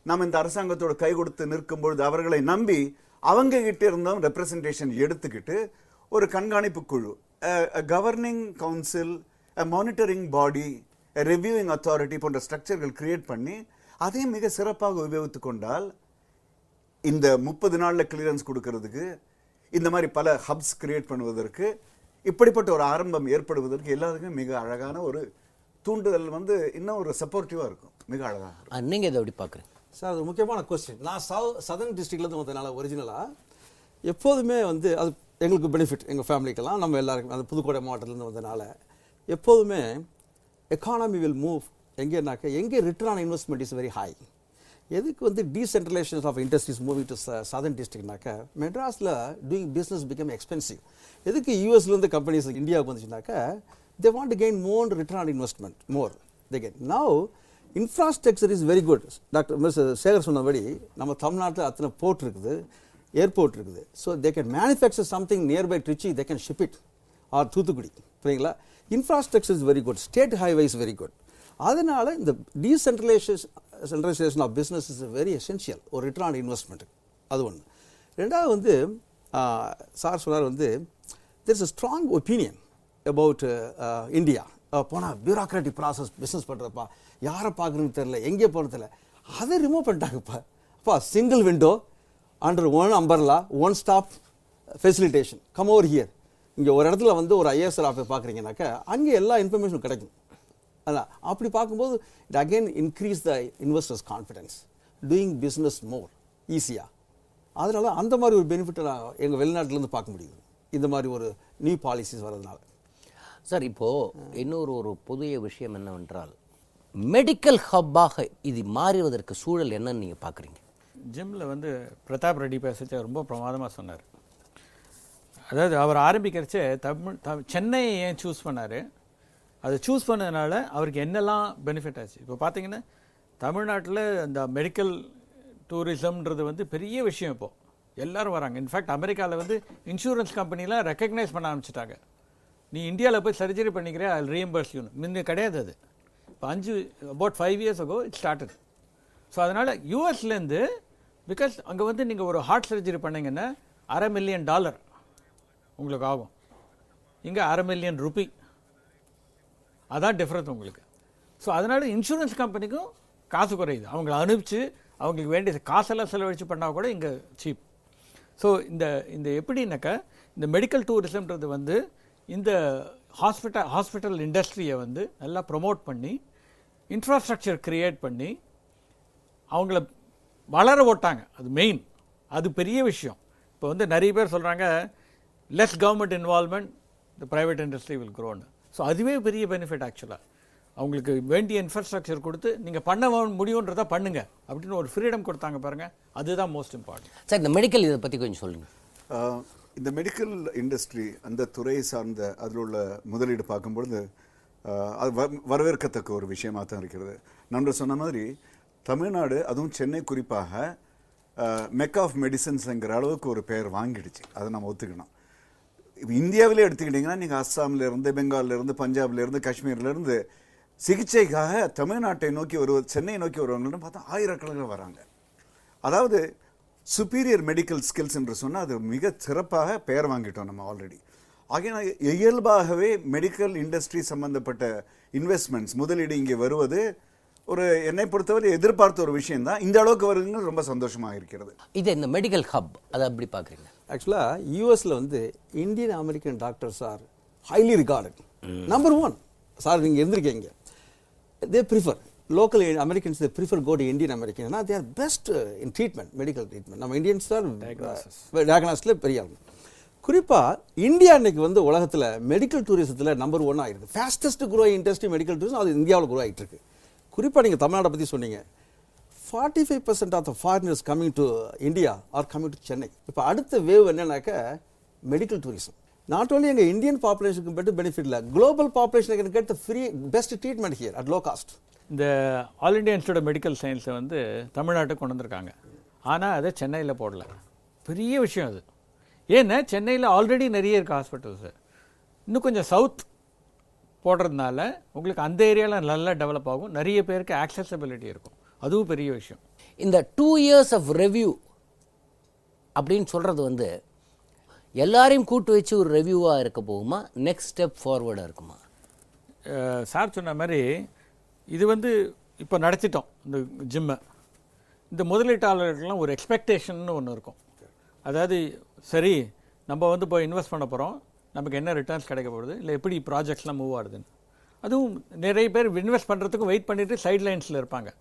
நாம் இந்த அரசாங்கத்தோட கை கொடுத்து நிற்கும் பொழுது அவர்களை நம்பி அவங்க கிட்ட இருந்தும் ரெப்ரசன்டேஷன் எடுத்துக்கிட்டு ஒரு கண்காணிப்பு குழு, கவர்னிங் கவுன்சில், மானிட்டரிங் பாடி, ரிவ்யூவிங் அத்தாரிட்டி போன்ற ஸ்ட்ரக்சர்கள் கிரியேட் பண்ணி அதையும் மிக சிறப்பாக உபயோகித்துக் கொண்டால் இந்த 30 நாளில் கிளியரன்ஸ் கொடுக்கறதுக்கு, இந்த மாதிரி பல ஹப்ஸ் கிரியேட் பண்ணுவதற்கு, இப்படிப்பட்ட ஒரு ஆரம்பம் ஏற்படுவதற்கு எல்லாருக்கும் மிக அழகான ஒரு தூண்டுதல் இன்னும் ஒரு சப்போர்ட்டிவாக இருக்கும். மிக அழகாக. நீங்கள் இதை எப்படி பார்க்குறீங்க சார்? அது முக்கியமான கொஸ்டின். நான் சதர்ன் டிஸ்ட்ரிக்ட்லேருந்து வந்ததுனால ஒரிஜினலாக எப்போதுமே அது எங்களுக்கு பெனிஃபிட், எங்கள் ஃபேமிலிக்கெல்லாம், நம்ம எல்லாருக்கும் அந்த புதுக்கோட்டை மாவட்டத்துலேருந்து வந்ததுனால எப்போதுமே எக்கானமி வில் மூவ் எங்கேனாக்கா எங்கே return on investment is very high. எதுக்கு decentralization of industries moving to southern டிஸ்ட்ரிக்ட்னாக்கா மெட்ராஸில் டூயிங் பிஸ்னஸ் பிகம் எக்ஸ்பென்சிவ். எதுக்கு யூஎஸ்லேருந்து கம்பெனிஸ் இந்தியாவுக்கு வந்துச்சுனாக்கா they want to gain more return on investment, more they get. Now infrastructure is very good. Doctor mister Sekar சொன்னபடி நம்ம தமிழ்நாட்டில் அத்தனை போர்ட் இருக்குது, ஏர்போர்ட் இருக்குது. So they can manufacture something nearby Trichy, they can ship it, or Thoothukudi. சரிங்களா? Infrastructure is very good, state highway is very good. அதனால இந்த decentralization of business is very essential ஒரு ரிட்டர்ன் ஆன் இன்வெஸ்ட்மெண்ட். அது ஒன்று. ரெண்டாவது sir சொன்னார் there is a strong opinion about India. போனால் bureaucratic process business பண்ணுறப்பா, யாரை பார்க்குறதுன்னு தெரில, எங்கே போகிறது தெரியல. அதை ரிமூவ் பண்ணிட்டாங்கப்பா. அப்பா single window under one umbrella, one stop facilitation, come over here. இங்கே ஒரு இடத்துல ஒரு ஐஎஸ்ஆர் ஆஃபீஸ் பார்க்குறீங்கன்னாக்கா அங்கே எல்லா இன்ஃபர்மேஷனும் கிடைக்கும். அதான் அப்படி பார்க்கும்போது it again increase the investors confidence, doing business more ஈஸியாக. அதனால் அந்த மாதிரி ஒரு பெனிஃபிட்டை நான் எங்கள் வெளிநாட்டிலேருந்து பார்க்க முடியுது, இந்த மாதிரி ஒரு நியூ பாலிசிஸ் வர்றதுனால. சார், இப்போது இன்னொரு புதிய விஷயம் என்னவென்றால் மெடிக்கல் ஹப்பாக இது மாறுவதற்கு சூழல் என்னன்னு நீங்கள் பார்க்குறீங்க? ஜிம்மில் பிரதாப் ரெட்டி பேச ரொம்ப பிரமாதமாக சொன்னார். அதாவது அவர் ஆரம்பிக்கிறச்சே சென்னையை ஏன் சூஸ் பண்ணார், அதை சூஸ் பண்ணதுனால அவருக்கு என்னெல்லாம் பெனிஃபிட் ஆச்சு. இப்போ பார்த்தீங்கன்னா தமிழ்நாட்டில் இந்த மெடிக்கல் டூரிசம்ன்றது பெரிய விஷயம். இப்போது எல்லோரும் வராங்க. இன்ஃபேக்ட் அமெரிக்காவில் இன்சூரன்ஸ் கம்பெனிலாம் ரெக்கக்னைஸ் பண்ண ஆரம்பிச்சிட்டாங்க. நீ இந்தியாவில் போய் சர்ஜரி பண்ணிக்கிற, அது ரீஎம்பர்ஸ் யூன்னு முன்னே கிடையாது. அது இப்போ about 5 years ago it started. So அதனால் யூஎஸ்லேருந்து, பிகாஸ் அங்கே நீங்கள் ஒரு ஹார்ட் சர்ஜரி பண்ணிங்கன்னா $500,000 உங்களுக்கு ஆகும். இங்கே $500,000 அதான் டிஃப்ரென்ஸ் உங்களுக்கு. ஸோ அதனால் இன்சூரன்ஸ் கம்பெனிக்கும் காசு குறையுது. அவங்கள அனுப்பிச்சு அவங்களுக்கு வேண்டிய காசெல்லாம் செலவழித்து பண்ணால் கூட இங்கே சீப். ஸோ இந்த எப்படின்னாக்கா இந்த மெடிக்கல் டூரிசம்ன்றது இந்த ஹாஸ்பிட்டல் இண்டஸ்ட்ரியை நல்லா ப்ரொமோட் பண்ணி இன்ஃப்ராஸ்ட்ரக்சர் க்ரியேட் பண்ணி அவங்கள வளர ஓட்டாங்க. அது மெயின், அது பெரிய விஷயம். இப்போ நிறைய பேர் சொல்கிறாங்க less government involvement, the private industry will க்ரோன்னு. ஸோ அதுவே பெரிய பெனிஃபிட். ஆக்சுவலாக அவங்களுக்கு வேண்டிய இன்ஃப்ராஸ்ட்ரக்சர் கொடுத்து நீங்கள் பண்ண முடியுன்றதை பண்ணுங்க அப்படின்னு ஒரு ஃப்ரீடம் கொடுத்தாங்க பாருங்கள், அதுதான் மோஸ்ட் இம்பார்ட்டன்ட். சார், இந்த மெடிக்கல் இதை பற்றி கொஞ்சம் சொல்லுங்கள். இந்த மெடிக்கல் இண்டஸ்ட்ரி அந்த துறை சார்ந்த அதில் உள்ள முதலீடு பார்க்கும்பொழுது அது வரவேற்கத்தக்க ஒரு விஷயமாக தான் இருக்கிறது. நண்பர் சொன்ன மாதிரி தமிழ்நாடு, அதுவும் சென்னை குறிப்பாக மெக்கா ஆஃப் மெடிசன்ஸுங்கிற அளவுக்கு ஒரு பெயர் வாங்கிடுச்சு. அதை நம்ம ஒத்துக்கணும். இப்போ இந்தியாவிலே எடுத்துக்கிட்டிங்கன்னா நீங்கள் அஸ்ஸாம்லேருந்து, பெங்கால்லேருந்து, பஞ்சாப்லேருந்து, காஷ்மீர்லேருந்து சிகிச்சைக்காக தமிழ்நாட்டை நோக்கி சென்னை நோக்கி வருவாங்கன்னு பார்த்தா ஆயிரக்கணக்கில் வராங்க. அதாவது சுப்பீரியர் மெடிக்கல் ஸ்கில்ஸ் என்று சொன்னால் அது மிக சிறப்பாக பெயர் வாங்கிட்டோம் நம்ம ஆல்ரெடி. ஆகையினால் இயல்பாகவே மெடிக்கல் இண்டஸ்ட்ரி சம்பந்தப்பட்ட இன்வெஸ்ட்மெண்ட்ஸ் முதலீடு இங்கே வருவது ஒரு என்னை பொறுத்தவரை எதிர்பார்த்த ஒரு விஷயம் தான். இந்த அளவுக்கு வருதுன்னு ரொம்ப சந்தோஷமாக இருக்கிறது. இது இந்த மெடிக்கல் ஹப் அதை எப்படி பார்க்குறீங்க? ஆக்சுவலாக யூஎஸில் வந்து Indian American doctors R highly rewarded. Number one sir, நீங்கள் இருந்திருக்கீங்க. They prefer local Americans, they prefer go to Indian Americans. Now they are best in treatment, medical treatment. நம்ம இந்தியன்ஸ் தான் டயக்னாஸ்டில் பெரிய ஆகும். குறிப்பாக இந்தியா இன்னைக்கு வந்து உலகத்தில் மெடிக்கல் டூரிசத்தில் நம்பர் 1 ஆகிருக்கு. Fastest growing industry medical tourism அது இந்தியாவில் க்ரோ ஆகிட்டு இருக்கு. குறிப்பாக நீங்கள் தமிழ்நாட்டை பற்றி சொன்னீங்க. 45% of the foreigners coming to India are coming to Chennai. இப்போ அடுத்த வேவ் என்னன்னாக்கா மெடிக்கல் டூரிசம். நாட் ஓன்லி எங்கள் இந்தியன் பாப்புலேஷனுக்கு பெட்டர் பெனிஃபிட் இல்லை, global population can get the free best treatment here at low cost. இந்த All India Institute of Medical சயின்ஸை வந்து தமிழ்நாட்டுக்கு கொண்டு வந்திருக்காங்க. ஆனால் அதை சென்னையில் போடல. பெரிய விஷயம் அது. ஏன்னா சென்னையில் ஆல்ரெடி நிறைய இருக்குது ஹாஸ்பிட்டல்ஸு. இன்னும் கொஞ்சம் சவுத் போடுறதுனால உங்களுக்கு அந்த ஏரியாவில் நல்லா டெவலப் ஆகும், நிறைய பேருக்கு ஆக்சசபிலிட்டி இருக்கும். அதுவும் பெரிய விஷயம். இந்த 2 years ஆஃப் ரெவ்யூ அப்படின்னு சொல்கிறது வந்து எல்லாரையும் கூட்டு வச்சு ஒரு ரெவ்யூவாக இருக்க போகுமா, நெக்ஸ்ட் ஸ்டெப் ஃபார்வர்டாக இருக்குமா? சார் சொன்ன மாதிரி இது வந்து இப்போ நடத்திட்டோம் இந்த ஜிம்மை. இந்த முதலீட்டாளர்கள்லாம் ஒரு எக்ஸ்பெக்டேஷன்னு ஒன்று இருக்கும். அதாவது சரி நம்ம வந்து போய் இன்வெஸ்ட் பண்ண போகிறோம், நமக்கு என்ன ரிட்டர்ன்ஸ் கிடைக்க போகுது, இல்லை எப்படி ப்ராஜெக்ட்ஸ்லாம் மூவ் ஆகுதுன்னு. அதுவும் நிறைய பேர் இன்வெஸ்ட் பண்ணுறதுக்கும் வெயிட் பண்ணிவிட்டு சைட் லைன்ஸில் இருப்பாங்க.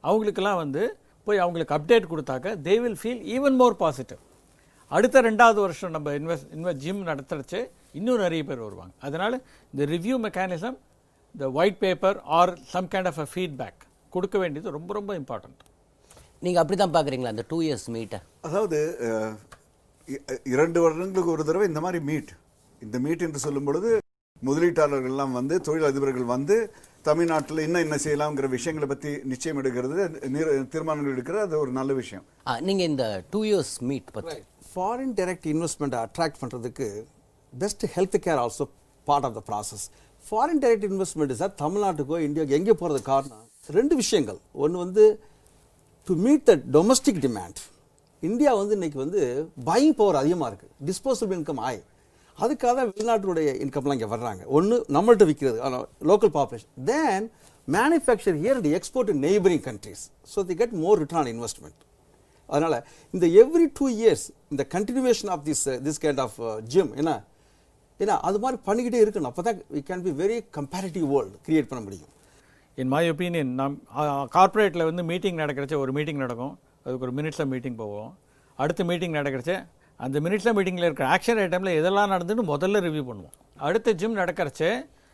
அவங்களுக்கெல்லாம் வந்து போய் அவங்களுக்கு அப்டேட் கொடுத்தாக்க they will feel even more positive. அடுத்த 2வது வருஷம் நம்ம இன்வெஸ்ட் ஜிம் நடத்துறச்சு இன்னும் நிறைய பேர் வருவாங்க. அதனால் இந்த ரிவ்யூ மெக்கானிசம், இந்த white paper or some kind of a feedback கொடுக்க வேண்டியது ரொம்ப ரொம்ப இம்பார்ட்டண்ட். நீங்கள் அப்படி தான் பார்க்குறீங்களா அந்த 2 years மீட்டை? அதாவது 2 வருடங்களுக்கு ஒரு தடவை இந்த மாதிரி இந்த மீட் என்று சொல்லும் பொழுது முதலீட்டாளர்கள்லாம் வந்து தொழிலதிபர்கள் வந்து தமிழ்நாட்டில் என்ன செய்யலாம்ங்கிற விஷயங்களை பற்றி நிச்சயம் எடுக்கிறது, தீர்மானங்கள் எடுக்கிறது, அது ஒரு நல்ல விஷயம். நீங்கள் இந்த 2 years மீட் பற்றி ஃபாரின் டைரக்ட் இன்வெஸ்ட்மெண்ட்டை அட்ராக்ட் பண்ணுறதுக்கு best health care also part of the process. Foreign direct investment sir தமிழ்நாட்டுக்கோ இந்தியாவுக்கு எங்கே போகிறது காரணம் 2 விஷயங்கள். ஒன்று வந்து to meet the domestic demand. India வந்து இன்றைக்கி வந்து பையிங் பவர் அதிகமாக இருக்குது, டிஸ்போசபிள் இன்கம் ஆய், அதுக்காக தான் வெளிநாட்டுடைய இன்கம்லாம் இங்கே வர்றாங்க. ஒன்று நம்மள்கிட்ட விற்கிறது local population, then manufacture here and export to neighbouring countries, so they get more return on investment. அதனால் இந்த எவ்ரி 2 years இந்த continuation of this kind of gym ஏன்னா அது மாதிரி பண்ணிக்கிட்டே இருக்கணும். அப்போ தான் we can be very comparative world create பண்ண முடியும். இன் மை ஒப்பீனியன், நம் கார்ப்பரேட்டில் வந்து மீட்டிங் நடக்கிறச்ச ஒரு மீட்டிங் நடக்கும், அதுக்கு ஒரு மினிட்ஸில் மீட்டிங் போவோம். அடுத்த மீட்டிங் நடக்கிறச்ச அந்த மினிட்ஸில் மீட்டிங்கில் இருக்கிற ஆக்ஷன் ஐட்டமில் எதெல்லாம் நடந்துன்னு முதல்ல ரிவ்யூ பண்ணுவோம். அடுத்த ஜிம் நடக்கிறச்ச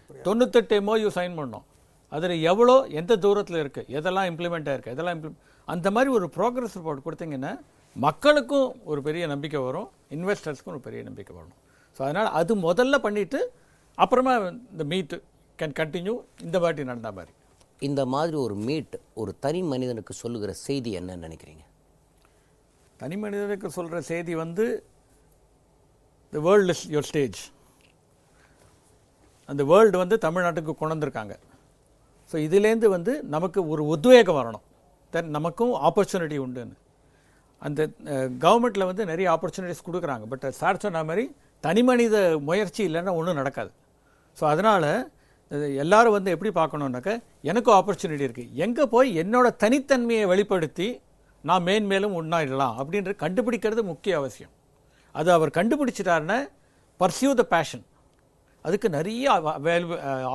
98 MOU சைன் பண்ணோம். அதில் எவ்வளோ எந்த தூரத்தில் இருக்குது, எதெல்லாம் இம்ப்ளிமெண்ட் ஆகிருக்கு, எதெல்லாம் அந்த மாதிரி ஒரு ப்ரோக்ரஸ் ரிப்போர்ட் கொடுத்தீங்கன்னா மக்களுக்கும் ஒரு பெரிய நம்பிக்கை வரும், இன்வெஸ்டர்ஸ்க்கும் ஒரு பெரிய நம்பிக்கை வரும். ஸோ அதனால் அது முதல்ல பண்ணிவிட்டு அப்புறமா இந்த மீட்டு கேன் கண்டினியூ இந்த வாட்டி நடந்த மாதிரி. இந்த மாதிரி ஒரு மீட் ஒரு தனி மனிதனுக்கு சொல்லுகிற செய்தி என்னன்னு நினைக்கிறீங்க? தனி மனிதனுக்கு சொல்கிற செய்தி வந்து the world is your stage. அந்த வேர்ல்டு வந்து தமிழ்நாட்டுக்கு கொண்டு வந்திருக்காங்க. ஸோ இதுலேருந்து வந்து நமக்கு ஒரு உத்வேகம் வரணும், தென் நமக்கும் ஆப்பர்ச்சுனிட்டி உண்டுன்னு. அந்த கவர்மெண்ட்டில் வந்து நிறைய ஆப்பர்ச்சுனிட்டிஸ் கொடுக்குறாங்க. பட் சார் சொன்ன மாதிரி தனி மனித முயற்சி இல்லைன்னா ஒன்றும் நடக்காது. ஸோ அதனால் எல்லோரும் வந்து எப்படி பார்க்கணுன்னாக்க எனக்கும் ஆப்பர்ச்சுனிட்டி இருக்குது, எங்கே போய் என்னோடய தனித்தன்மையை வெளிப்படுத்தி நான் மேன்மேலும் உண்ணாயிடலாம் அப்படின்ற கண்டுபிடிக்கிறது முக்கிய அவசியம். அது அவர் கண்டுபிடிச்சிட்டாருன்னா பர்சியூ த பேஷன். அதுக்கு நிறைய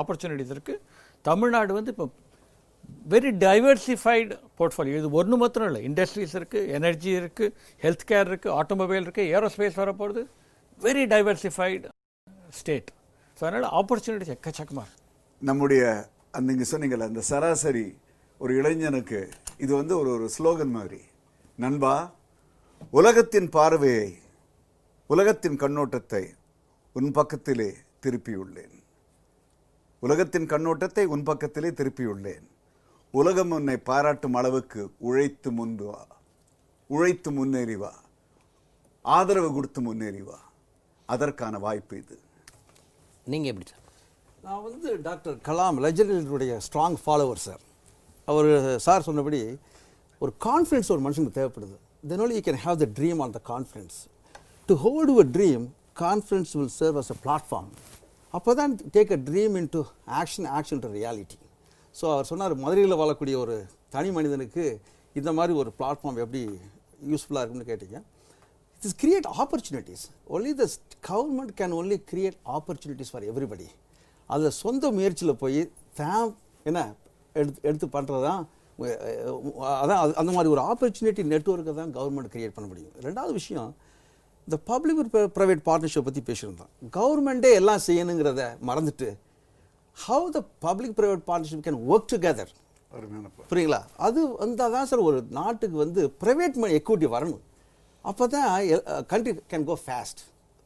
ஆப்பர்ச்சுனிட்டிஸ் இருக்குது. தமிழ்நாடு வந்து இப்போ வெரி டைவர்சிஃபைடு போர்ட்ஃபோலியோ. இது ஒன்று மாத்திரம் இல்லை, இண்டஸ்ட்ரீஸ் இருக்குது, எனர்ஜி இருக்குது, ஹெல்த் கேர் இருக்குது, ஆட்டோமொபைல் இருக்குது, ஏரோஸ்பேஸ் வரப்போகிறது. Very diversified state. ஸோ அதனால் ஆப்பர்ச்சுனிட்டிஸ் எக்கச்சக்கமாக. நம்முடைய அந்த இங்கே சொன்னீங்கள்ல அந்த சராசரி ஒரு இளைஞனுக்கு இது வந்து ஒரு ஸ்லோகன் மாதிரி. நண்பா, உலகத்தின் பார்வையை, உலகத்தின் கண்ணோட்டத்தை உன் பக்கத்திலே திருப்பியுள்ளேன். உலகத்தின் கண்ணோட்டத்தை உன் பக்கத்திலே திருப்பியுள்ளேன். உலகம் உன்னை பாராட்டும் அளவுக்கு உழைத்து முன்னேறி வா, ஆதரவு கொடுத்து முன்னேறி வா. அதற்கான வாய்ப்பு இது. நீங்கள் எப்படி சார்? நான் வந்து டாக்டர் கலாம் லெஜெண்டரியுடைய ஸ்ட்ராங் ஃபாலோவர் சார். அவர் சார் சொன்னபடி ஒரு கான்ஃபிடன்ஸ் ஒரு மனுஷனுக்கு தேவைப்படுது. Then only you can have the dream on the confidence. To hold your dream, conference will serve as a platform. அப்போ தான் take a dream into action to reality. So அவர் சொன்னார், மதுரையில் வாழக்கூடிய ஒரு தனி மனிதனுக்கு இந்த மாதிரி ஒரு பிளாட்ஃபார்ம் எப்படி யூஸ்ஃபுல்லாக இருக்குன்னு கேட்டீங்க. It is create opportunities. Only the government can only create opportunities for everybody. அதில் சொந்த முயற்சியில் போய் என்ன எடுத்து பண்ணுறது தான், அதான் அந்த மாதிரி ஒரு ஆப்பர்ச்சுனிட்டி நெட்வொர்க்கை தான் கவர்மெண்ட் கிரியேட் பண்ண முடியும். ரெண்டாவது விஷயம், இந்த பப்ளிக் ப்ரைவேட் பார்ட்னர்ஷிப் பற்றி பேசியிருந்தோம். கவர்மெண்ட்டே எல்லாம் செய்யணுங்கிறத மறந்துட்டு how the public private partnership can work together, புரியுங்களா? அது வந்தால் தான் சார் ஒரு நாட்டுக்கு வந்து ப்ரைவேட் எக்விட்டி வரணும். அப்போ தான் கண்ட்ரி கேன் கோ ஃபாஸ்ட்,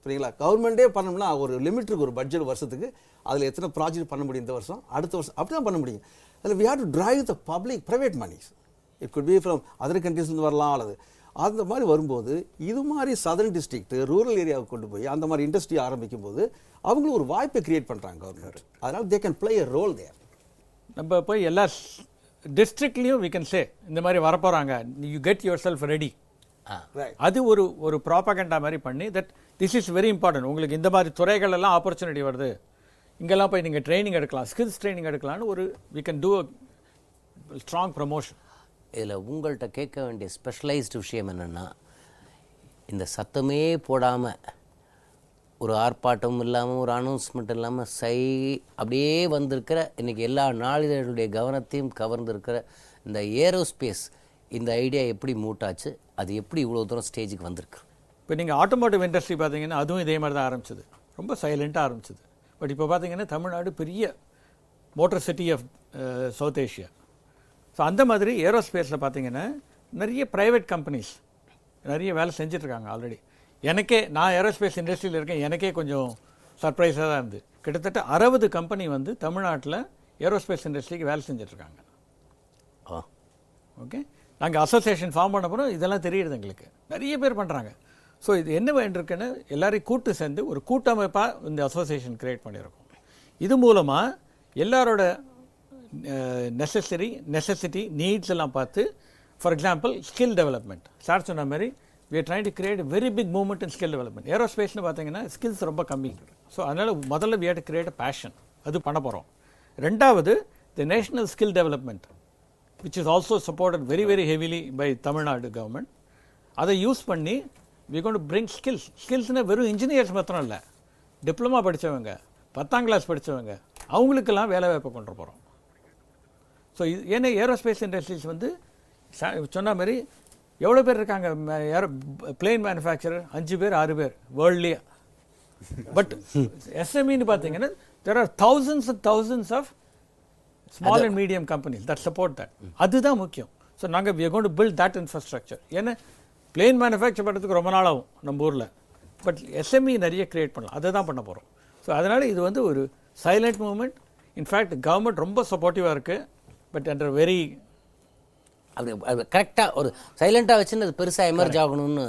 புரியுங்களா? கவர்மெண்ட்டே பண்ணோம்னா ஒரு லிமிட் இருக்குது, ஒரு பட்ஜெட் வருஷத்துக்கு, அதில் எத்தனை ப்ராஜெக்ட் பண்ண முடியும் இந்த வருஷம், அடுத்த வருஷம், அப்படி தான் பண்ண முடியும். அதில் we have to drive the public private monies. It could be from other கண்ட்ரீஸ்லேருந்து வரலாம், அல்லது அந்த மாதிரி வரும்போது இது மாதிரி சதர்ன் டிஸ்ட்ரிக்ட் ரூரல் ஏரியாவுக்கு கொண்டு போய் அந்த மாதிரி இண்டஸ்ட்ரி ஆரம்பிக்கும் போது அவங்களுக்கு ஒரு வாய்ப்பை கிரியேட் பண்ணுறாங்க கவர்மெண்ட். அதனால் they can play a role there. நம்ம போய் எல்லா டிஸ்ட்ரிக்ட்லேயும் வி கேன் சே இந்த மாதிரி வரப்போகிறாங்க, you get yourself ready. அது ஒரு ப்ராபகண்டா மாதிரி பண்ணி that this is very important. உங்களுக்கு இந்த மாதிரி துறைகள் எல்லாம் ஆப்பர்ச்சுனிட்டி வருது, இங்கெல்லாம் போய் நீங்கள் ட்ரைனிங் எடுக்கலாம், ஸ்கில்ஸ் ட்ரைனிங் எடுக்கலாம்னு ஒரு we can do a strong promotion. இதில் உங்கள்கிட்ட கேட்க வேண்டிய ஸ்பெஷலைஸ்டு விஷயம் என்னென்னா, இந்த சத்தமே போடாமல், ஒரு ஆர்ப்பாட்டமும் இல்லாமல், ஒரு அனௌன்ஸ்மெண்ட் இல்லாமல் அப்படியே வந்திருக்கிற இன்றைக்கி எல்லா நாளிதழுடைய கவனத்தையும் கவர்ந்திருக்கிற இந்த ஏரோஸ்பேஸ், இந்த ஐடியா எப்படி மூட்டாச்சு, அது எப்படி இவ்வளோ தூரம் ஸ்டேஜுக்கு வந்திருக்கு? இப்போ நீங்கள் ஆட்டோமோட்டிவ் இண்டஸ்ட்ரி பார்த்தீங்கன்னா அதுவும் இதே மாதிரி தான் ஆரம்பிச்சது, ரொம்ப சைலண்ட்டாக ஆரம்பிச்சது. பட் இப்போ பார்த்தீங்கன்னா தமிழ்நாடு பெரிய motor city of South Asia. So அந்த மாதிரி ஏரோஸ்பேஸில் பார்த்தீங்கன்னா நிறைய ப்ரைவேட் கம்பெனிஸ் நிறைய வேலை செஞ்சிட்ருக்காங்க ஆல்ரெடி. நான் ஏரோஸ்பேஸ் இண்டஸ்ட்ரியில் இருக்கேன், எனக்கே கொஞ்சம் சர்ப்ரைஸாக தான் இருந்தது. கிட்டத்தட்ட 60 கம்பெனி வந்து தமிழ்நாட்டில் ஏரோஸ்பேஸ் இண்டஸ்ட்ரிக்கு வேலை செஞ்சிட்ருக்காங்க. ஓகே, நாங்கள் அசோசியேஷன் ஃபார்ம் பண்ண போகிறோம், இதெல்லாம் தெரியுது எங்களுக்கு, நிறைய பேர் பண்ணுறாங்க. ஸோ இது என்ன வேண்டியிருக்குன்னு எல்லாரையும் கூட்டு சேர்ந்து ஒரு கூட்டமைப்பாக இந்த அசோசியேஷன் கிரியேட் பண்ணியிருக்கோம். இது மூலமாக எல்லாரோட நெசசிட்டி நீட்ஸ் எல்லாம் பார்த்து, for example skill development, sir சொன்ன மாதிரி we are trying to create a very big movement in skill development. ஏரோஸ்பேஸ்னு பார்த்தீங்கன்னா ஸ்கில்ஸ் ரொம்ப கம்மி. ஸோ அதனால் முதல்ல we have to create a passion, அது பண்ண போகிறோம். ரெண்டாவது the national skill development, which is also supported very very heavily by Tamil Nadu government. அதை யூஸ் பண்ணி we are going to bring skillsனா வெறும் இன்ஜினியர்ஸ் மாத்திரம் இல்லை, டிப்ளமா படித்தவங்க, 10ஆம் கிளாஸ் படித்தவங்க, அவங்களுக்கெல்லாம் வேலை வாய்ப்பை கொண்டு போகிறோம். ஸோ ஏன்னா ஏரோஸ்பேஸ் இண்டஸ்ட்ரீஸ் வந்து சொன்ன மாதிரி எவ்வளோ பேர் இருக்காங்க, பிளேன் மேனுஃபேக்சரர் 5 பேர் 6 பேர் வேர்ல்ட்லேயே. பட் எஸ்எம்இன்னு பார்த்தீங்கன்னா there are thousands of small and medium companies that support that. அதுதான் முக்கியம். ஸோ நாங்கள் we are going to build that infrastructure. ஏன்னா பிளேன் மேனுஃபேக்சர் பண்ணுறதுக்கு ரொம்ப நாள் ஆகும் நம்ம ஊரில், பட் எஸ்எம்இ நிறைய கிரியேட் பண்ணலாம், அதை தான் பண்ண போகிறோம். ஸோ அதனால் இது வந்து ஒரு சைலண்ட் மூவ்மெண்ட். இன்ஃபேக்ட் கவர்மெண்ட் ரொம்ப சப்போர்ட்டிவாக இருக்குது, பட் அண்டர் வெரி அப்படி கரெக்டாக ஒரு சைலண்ட்டாக வச்சுன்னு அது பெருசாக எமர்ஜ் ஆகணும்னு.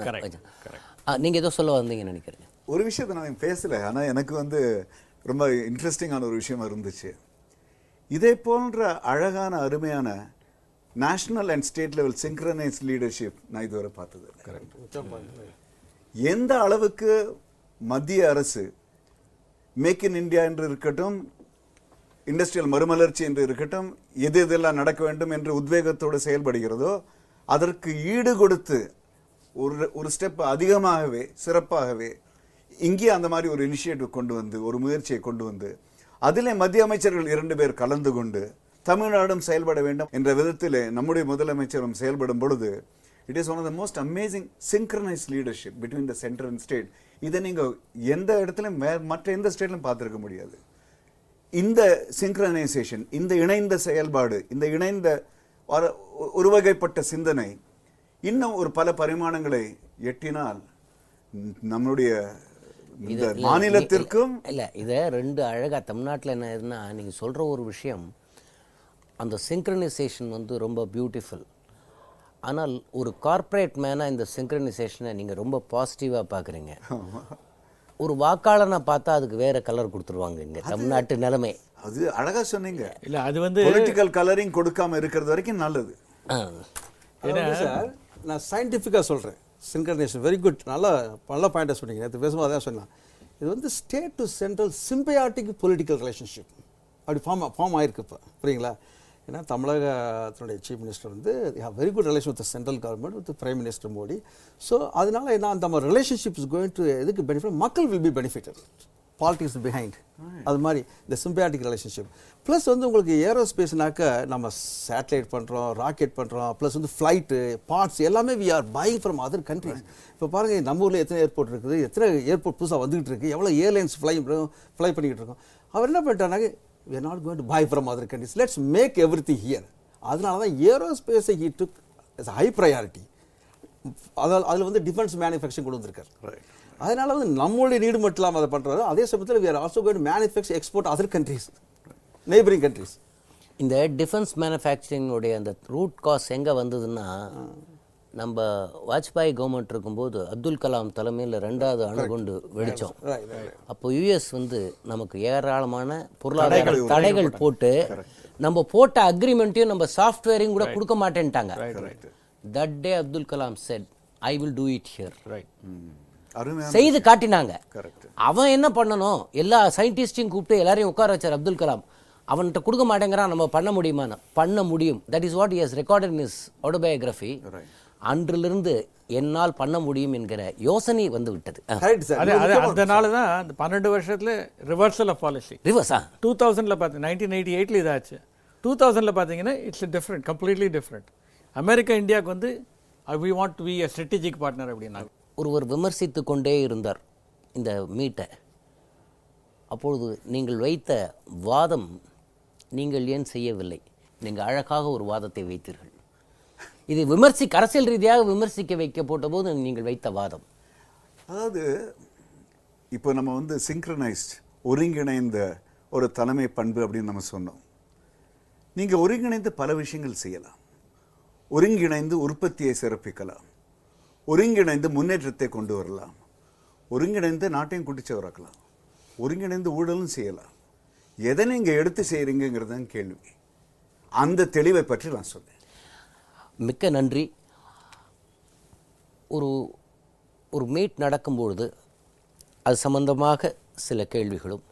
நீங்கள் ஏதோ சொல்ல வந்தீங்கன்னு நினைக்கிறேன். ஒரு விஷயத்தை நான் பேசலை, ஆனால் எனக்கு வந்து ரொம்ப இன்ட்ரெஸ்டிங்கான ஒரு விஷயமா இருந்துச்சு. இதே போன்ற அழகான அருமையான national and state level synchronise leadership நான் இதுவரை பார்த்தது. எந்த அளவுக்கு மத்திய அரசு மேக் இன் இந்தியா என்று இருக்கட்டும், இண்டஸ்ட்ரியல் மறுமலர்ச்சி என்று இருக்கட்டும், எதெல்லாம் நடக்க வேண்டும் என்று உத்வேகத்தோடு செயல்படுகிறதோ அதற்கு ஈடு கொடுத்து ஒரு ஸ்டெப் அதிகமாகவே சிறப்பாகவே இங்கே அந்த மாதிரி ஒரு இனிஷியேட்டிவ் கொண்டு வந்து, ஒரு முயற்சியை கொண்டு வந்து, அதிலே மத்திய அமைச்சர்கள் 2 பேர் கலந்து கொண்டு தமிழ்நாடும் செயல்பட வேண்டும் என்ற விதத்தில் நம்முடைய முதலமைச்சரும் செயல்படும் பொழுது it is one of the most amazing synchronise leadership between the centre and state. இதை நீங்கள் எந்த இடத்துலையும் மற்ற எந்த ஸ்டேட்லையும் பார்த்துருக்க முடியாது. இந்த சிங்க்ரனைசேஷன், இந்த இணைந்த செயல்பாடு, இந்த இணைந்த ஒரு வகைப்பட்ட சிந்தனை இன்னும் ஒரு பல பரிமாணங்களை எட்டினால் நம்மளுடைய மாநிலத்திற்கும் இல்லை, இதை 2 அழகாக தமிழ்நாட்டில் என்ன இதுன்னா, நீங்கள் சொல்கிற ஒரு விஷயம் அந்த சிங்க்ரனைசேஷன் வந்து ரொம்ப பியூட்டிஃபுல். ஆனால் ஒரு கார்ப்பரேட் மேனாக இந்த சிங்க்ரனைசேஷனை நீங்கள் ரொம்ப பாசிட்டிவாக பார்க்குறீங்க. ஒரு வாக்காளனை பார்த்தா அதுக்கு வேற கலர் கொடுத்துருவாங்க. இங்கே தமிழ்நாட்டு நிலைமை அது அழகாக சொன்னீங்க. இல்லை, அது வந்து பொலிட்டிக்கல் கலரிங் கொடுக்காம இருக்கிறது வரைக்கும் நல்லது. சார் நான் சயின்டிஃபிக்காக சொல்கிறேன், சிங்க்ரனைசேஷன் வெரி குட், நல்ல பாயிண்டாக சொன்னீங்க. நேற்று பேசும்போது அதான் சொன்னேன். இது வந்து state to central symbiotic political relationship அப்படி ஃபார்ம் ஆயிருக்கு இப்போ, புரியுங்களா? ஏன்னா தமிழகத்தினுடைய சீஃப் மினிஸ்டர் வந்து very good relation with central government with prime minister Modi. So அதனால என்ன அந்த ரிலேஷன்ஷிப் இஸ் கோயிங் டு எதுக்கு பெனிஃபிட், மக்கள் will be benefited, politics behind. அது மாதிரி இந்த சிம்பியாட்டிக் ரிலேஷன்ஷிப் ப்ளஸ் வந்து உங்களுக்கு ஏரோஸ்பேஸ்னாக்க நம்ம சேட்டலைட் பண்ணுறோம், ராக்கெட் பண்ணுறோம், ப்ளஸ் வந்து ஃப்ளைட்டு பார்ட்ஸ் எல்லாமே we are buying from other countries. இப்போ பாருங்கள் நம்ம ஊரில் எத்தனை ஏர்போர்ட் இருக்குது, எத்தனை ஏர்போர்ட் புதுசாக வந்துகிட்டு இருக்குது, எவ்வளோ ஏர்லைன்ஸ் ஃப்ளை பண்ணிக்கிட்டு இருக்கோம். அவர் என்ன பண்ணிட்டாங்க, we are not going to buy from other countries, let's make everything here. அதனால தான் ஏரோஸ்பேஸை he took as a high priority. அதில் வந்து டிஃபென்ஸ் மேனுஃபேக்சரிங் கொண்டு வந்திருக்காரு. அதனால வந்து நம்மளுடைய நீடு மட்டும் இல்லாமல் அதை பண்ணுறாரு. அதே சமயத்தில் we are also going to manufacture export other countries, neighboring countries. இந்த டிஃபென்ஸ் மேனுஃபேக்சரிங்கோடைய அந்த ரூட் காஸ் எங்கே வந்ததுன்னா, நம்ம வாஜ்பாய் கவர்மெண்ட் இருக்கும்போது அப்துல் கலாம் தலைமையில் 2வது அணுகுண்டு வெடித்தோம். அப்போ யுஎஸ் வந்து நமக்கு ஏராளமான பொருளாதார தடைகள் போட்டு நம்ம போட்ட அக்ரிமெண்ட்டையும் நம்ம சாஃப்ட்வேரையும் கூட கொடுக்க மாட்டேன்ட்டாங்க. That day Abdul Kalam said I will do it here. செய்து காட்டினாங்க. அவன் என்ன பண்ணணும், எல்லா சயின்டிஸ்டையும் கூப்பிட்டு எல்லாரையும் உட்கார வச்சார் அப்துல் கலாம். அவன்கிட்ட கொடுக்க மாட்டேங்கிறான், நம்ம பண்ண முடியுமா? பண்ண முடியும். That is what he has recorded in his autobiography. அன்றிலிருந்து என்னால் பண்ண முடியும் என்கிற யோசனை வந்து விட்டது. அதனால தான் அந்த 12 வருஷத்துல ரிவர்சல் ஆஃப் பாலிசி. ரிவர்ஸா 2000ல பார்த்து 1988ல இதாச்சு. 2000ல பார்த்தீங்கன்னா it's different, completely different. America இந்தியாவுக்கு வந்து we want to be a strategic partner அப்படின்னாங்க. ஒருவர் விமர்சித்து கொண்டே இருந்தார் இந்த மீட்டை. அப்பொழுது நீங்கள் வைத்த வாதம் நீங்கள் ஏன் செய்யவில்லை? நீங்கள் அழகாக ஒரு வாதத்தை வைத்தீர்கள். இது அரசியல் ரீதியாக விமர்சிக்க வைக்க போட்ட போது நீங்கள் வைத்த வாதம், அதாவது இப்போ நம்ம வந்து சிங்க்ரனைஸ்ட் ஒருங்கிணைந்த ஒரு தலைமை பண்பு அப்படின்னு நம்ம சொன்னோம். நீங்கள் ஒருங்கிணைந்து பல விஷயங்கள் செய்யலாம். ஒருங்கிணைந்து உற்பத்தியை சிறப்பிக்கலாம், ஒருங்கிணைந்து முன்னேற்றத்தை கொண்டு வரலாம், ஒருங்கிணைந்து நாட்டையும் குட்டிச்சவராக்கலாம், ஒருங்கிணைந்து ஊழலும் செய்யலாம். எதை நீங்கள் எடுத்து செய்கிறீங்கிறது தான் கேள்வி. அந்த தெளிவை பற்றி நான் சொன்னேன். மிக்க நன்றி. ஒரு மீட் நடக்கும்பொழுது அது சம்பந்தமாக சில கேள்விகளும்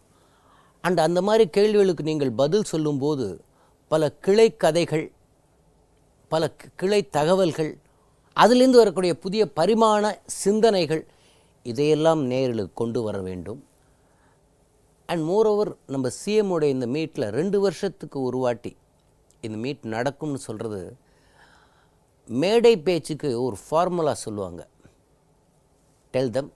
அந்த மாதிரி கேள்விகளுக்கு நீங்கள் பதில் சொல்லும்போது பல கிளை கதைகள், பல கிளை தகவல்கள், அதிலிருந்து வரக்கூடிய புதிய பரிமாண சிந்தனைகள், இதையெல்லாம் நேரில் கொண்டு வர வேண்டும். அண்ட் மோரோவர் நம்ம சிஎம்முடைய இந்த மீட்டில் 2 வருஷத்துக்கு ஒரு வாட்டி இந்த மீட் நடக்கும்னு சொல்கிறது, மேடை பேச்சுக்கு ஒரு ஃபார்முலா சொல்லுவாங்க. Tell them,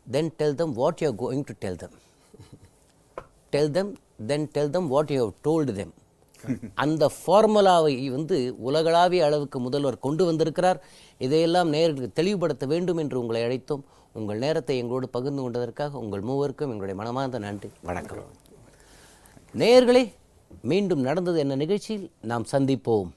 then tell them what you are going to tell them, tell them, then tell them what you have told them. அந்த ஃபார்முலாவை வந்து உலகளாவிய அளவுக்கு முதல்வர் கொண்டு வந்திருக்கிறார். இதையெல்லாம் நேருக்கு தெளிவுபடுத்த வேண்டும் என்று உங்களை அழைத்தோம். உங்கள் நேரத்தை எங்களோடு பகிர்ந்து கொண்டதற்காக உங்கள் மூவருக்கும் எங்களுடைய மனமார்ந்த நன்றி. வணக்கம். நேயர்களே, மீண்டும் நடந்தது என்ன நிகழ்ச்சியில் நாம் சந்திப்போம்.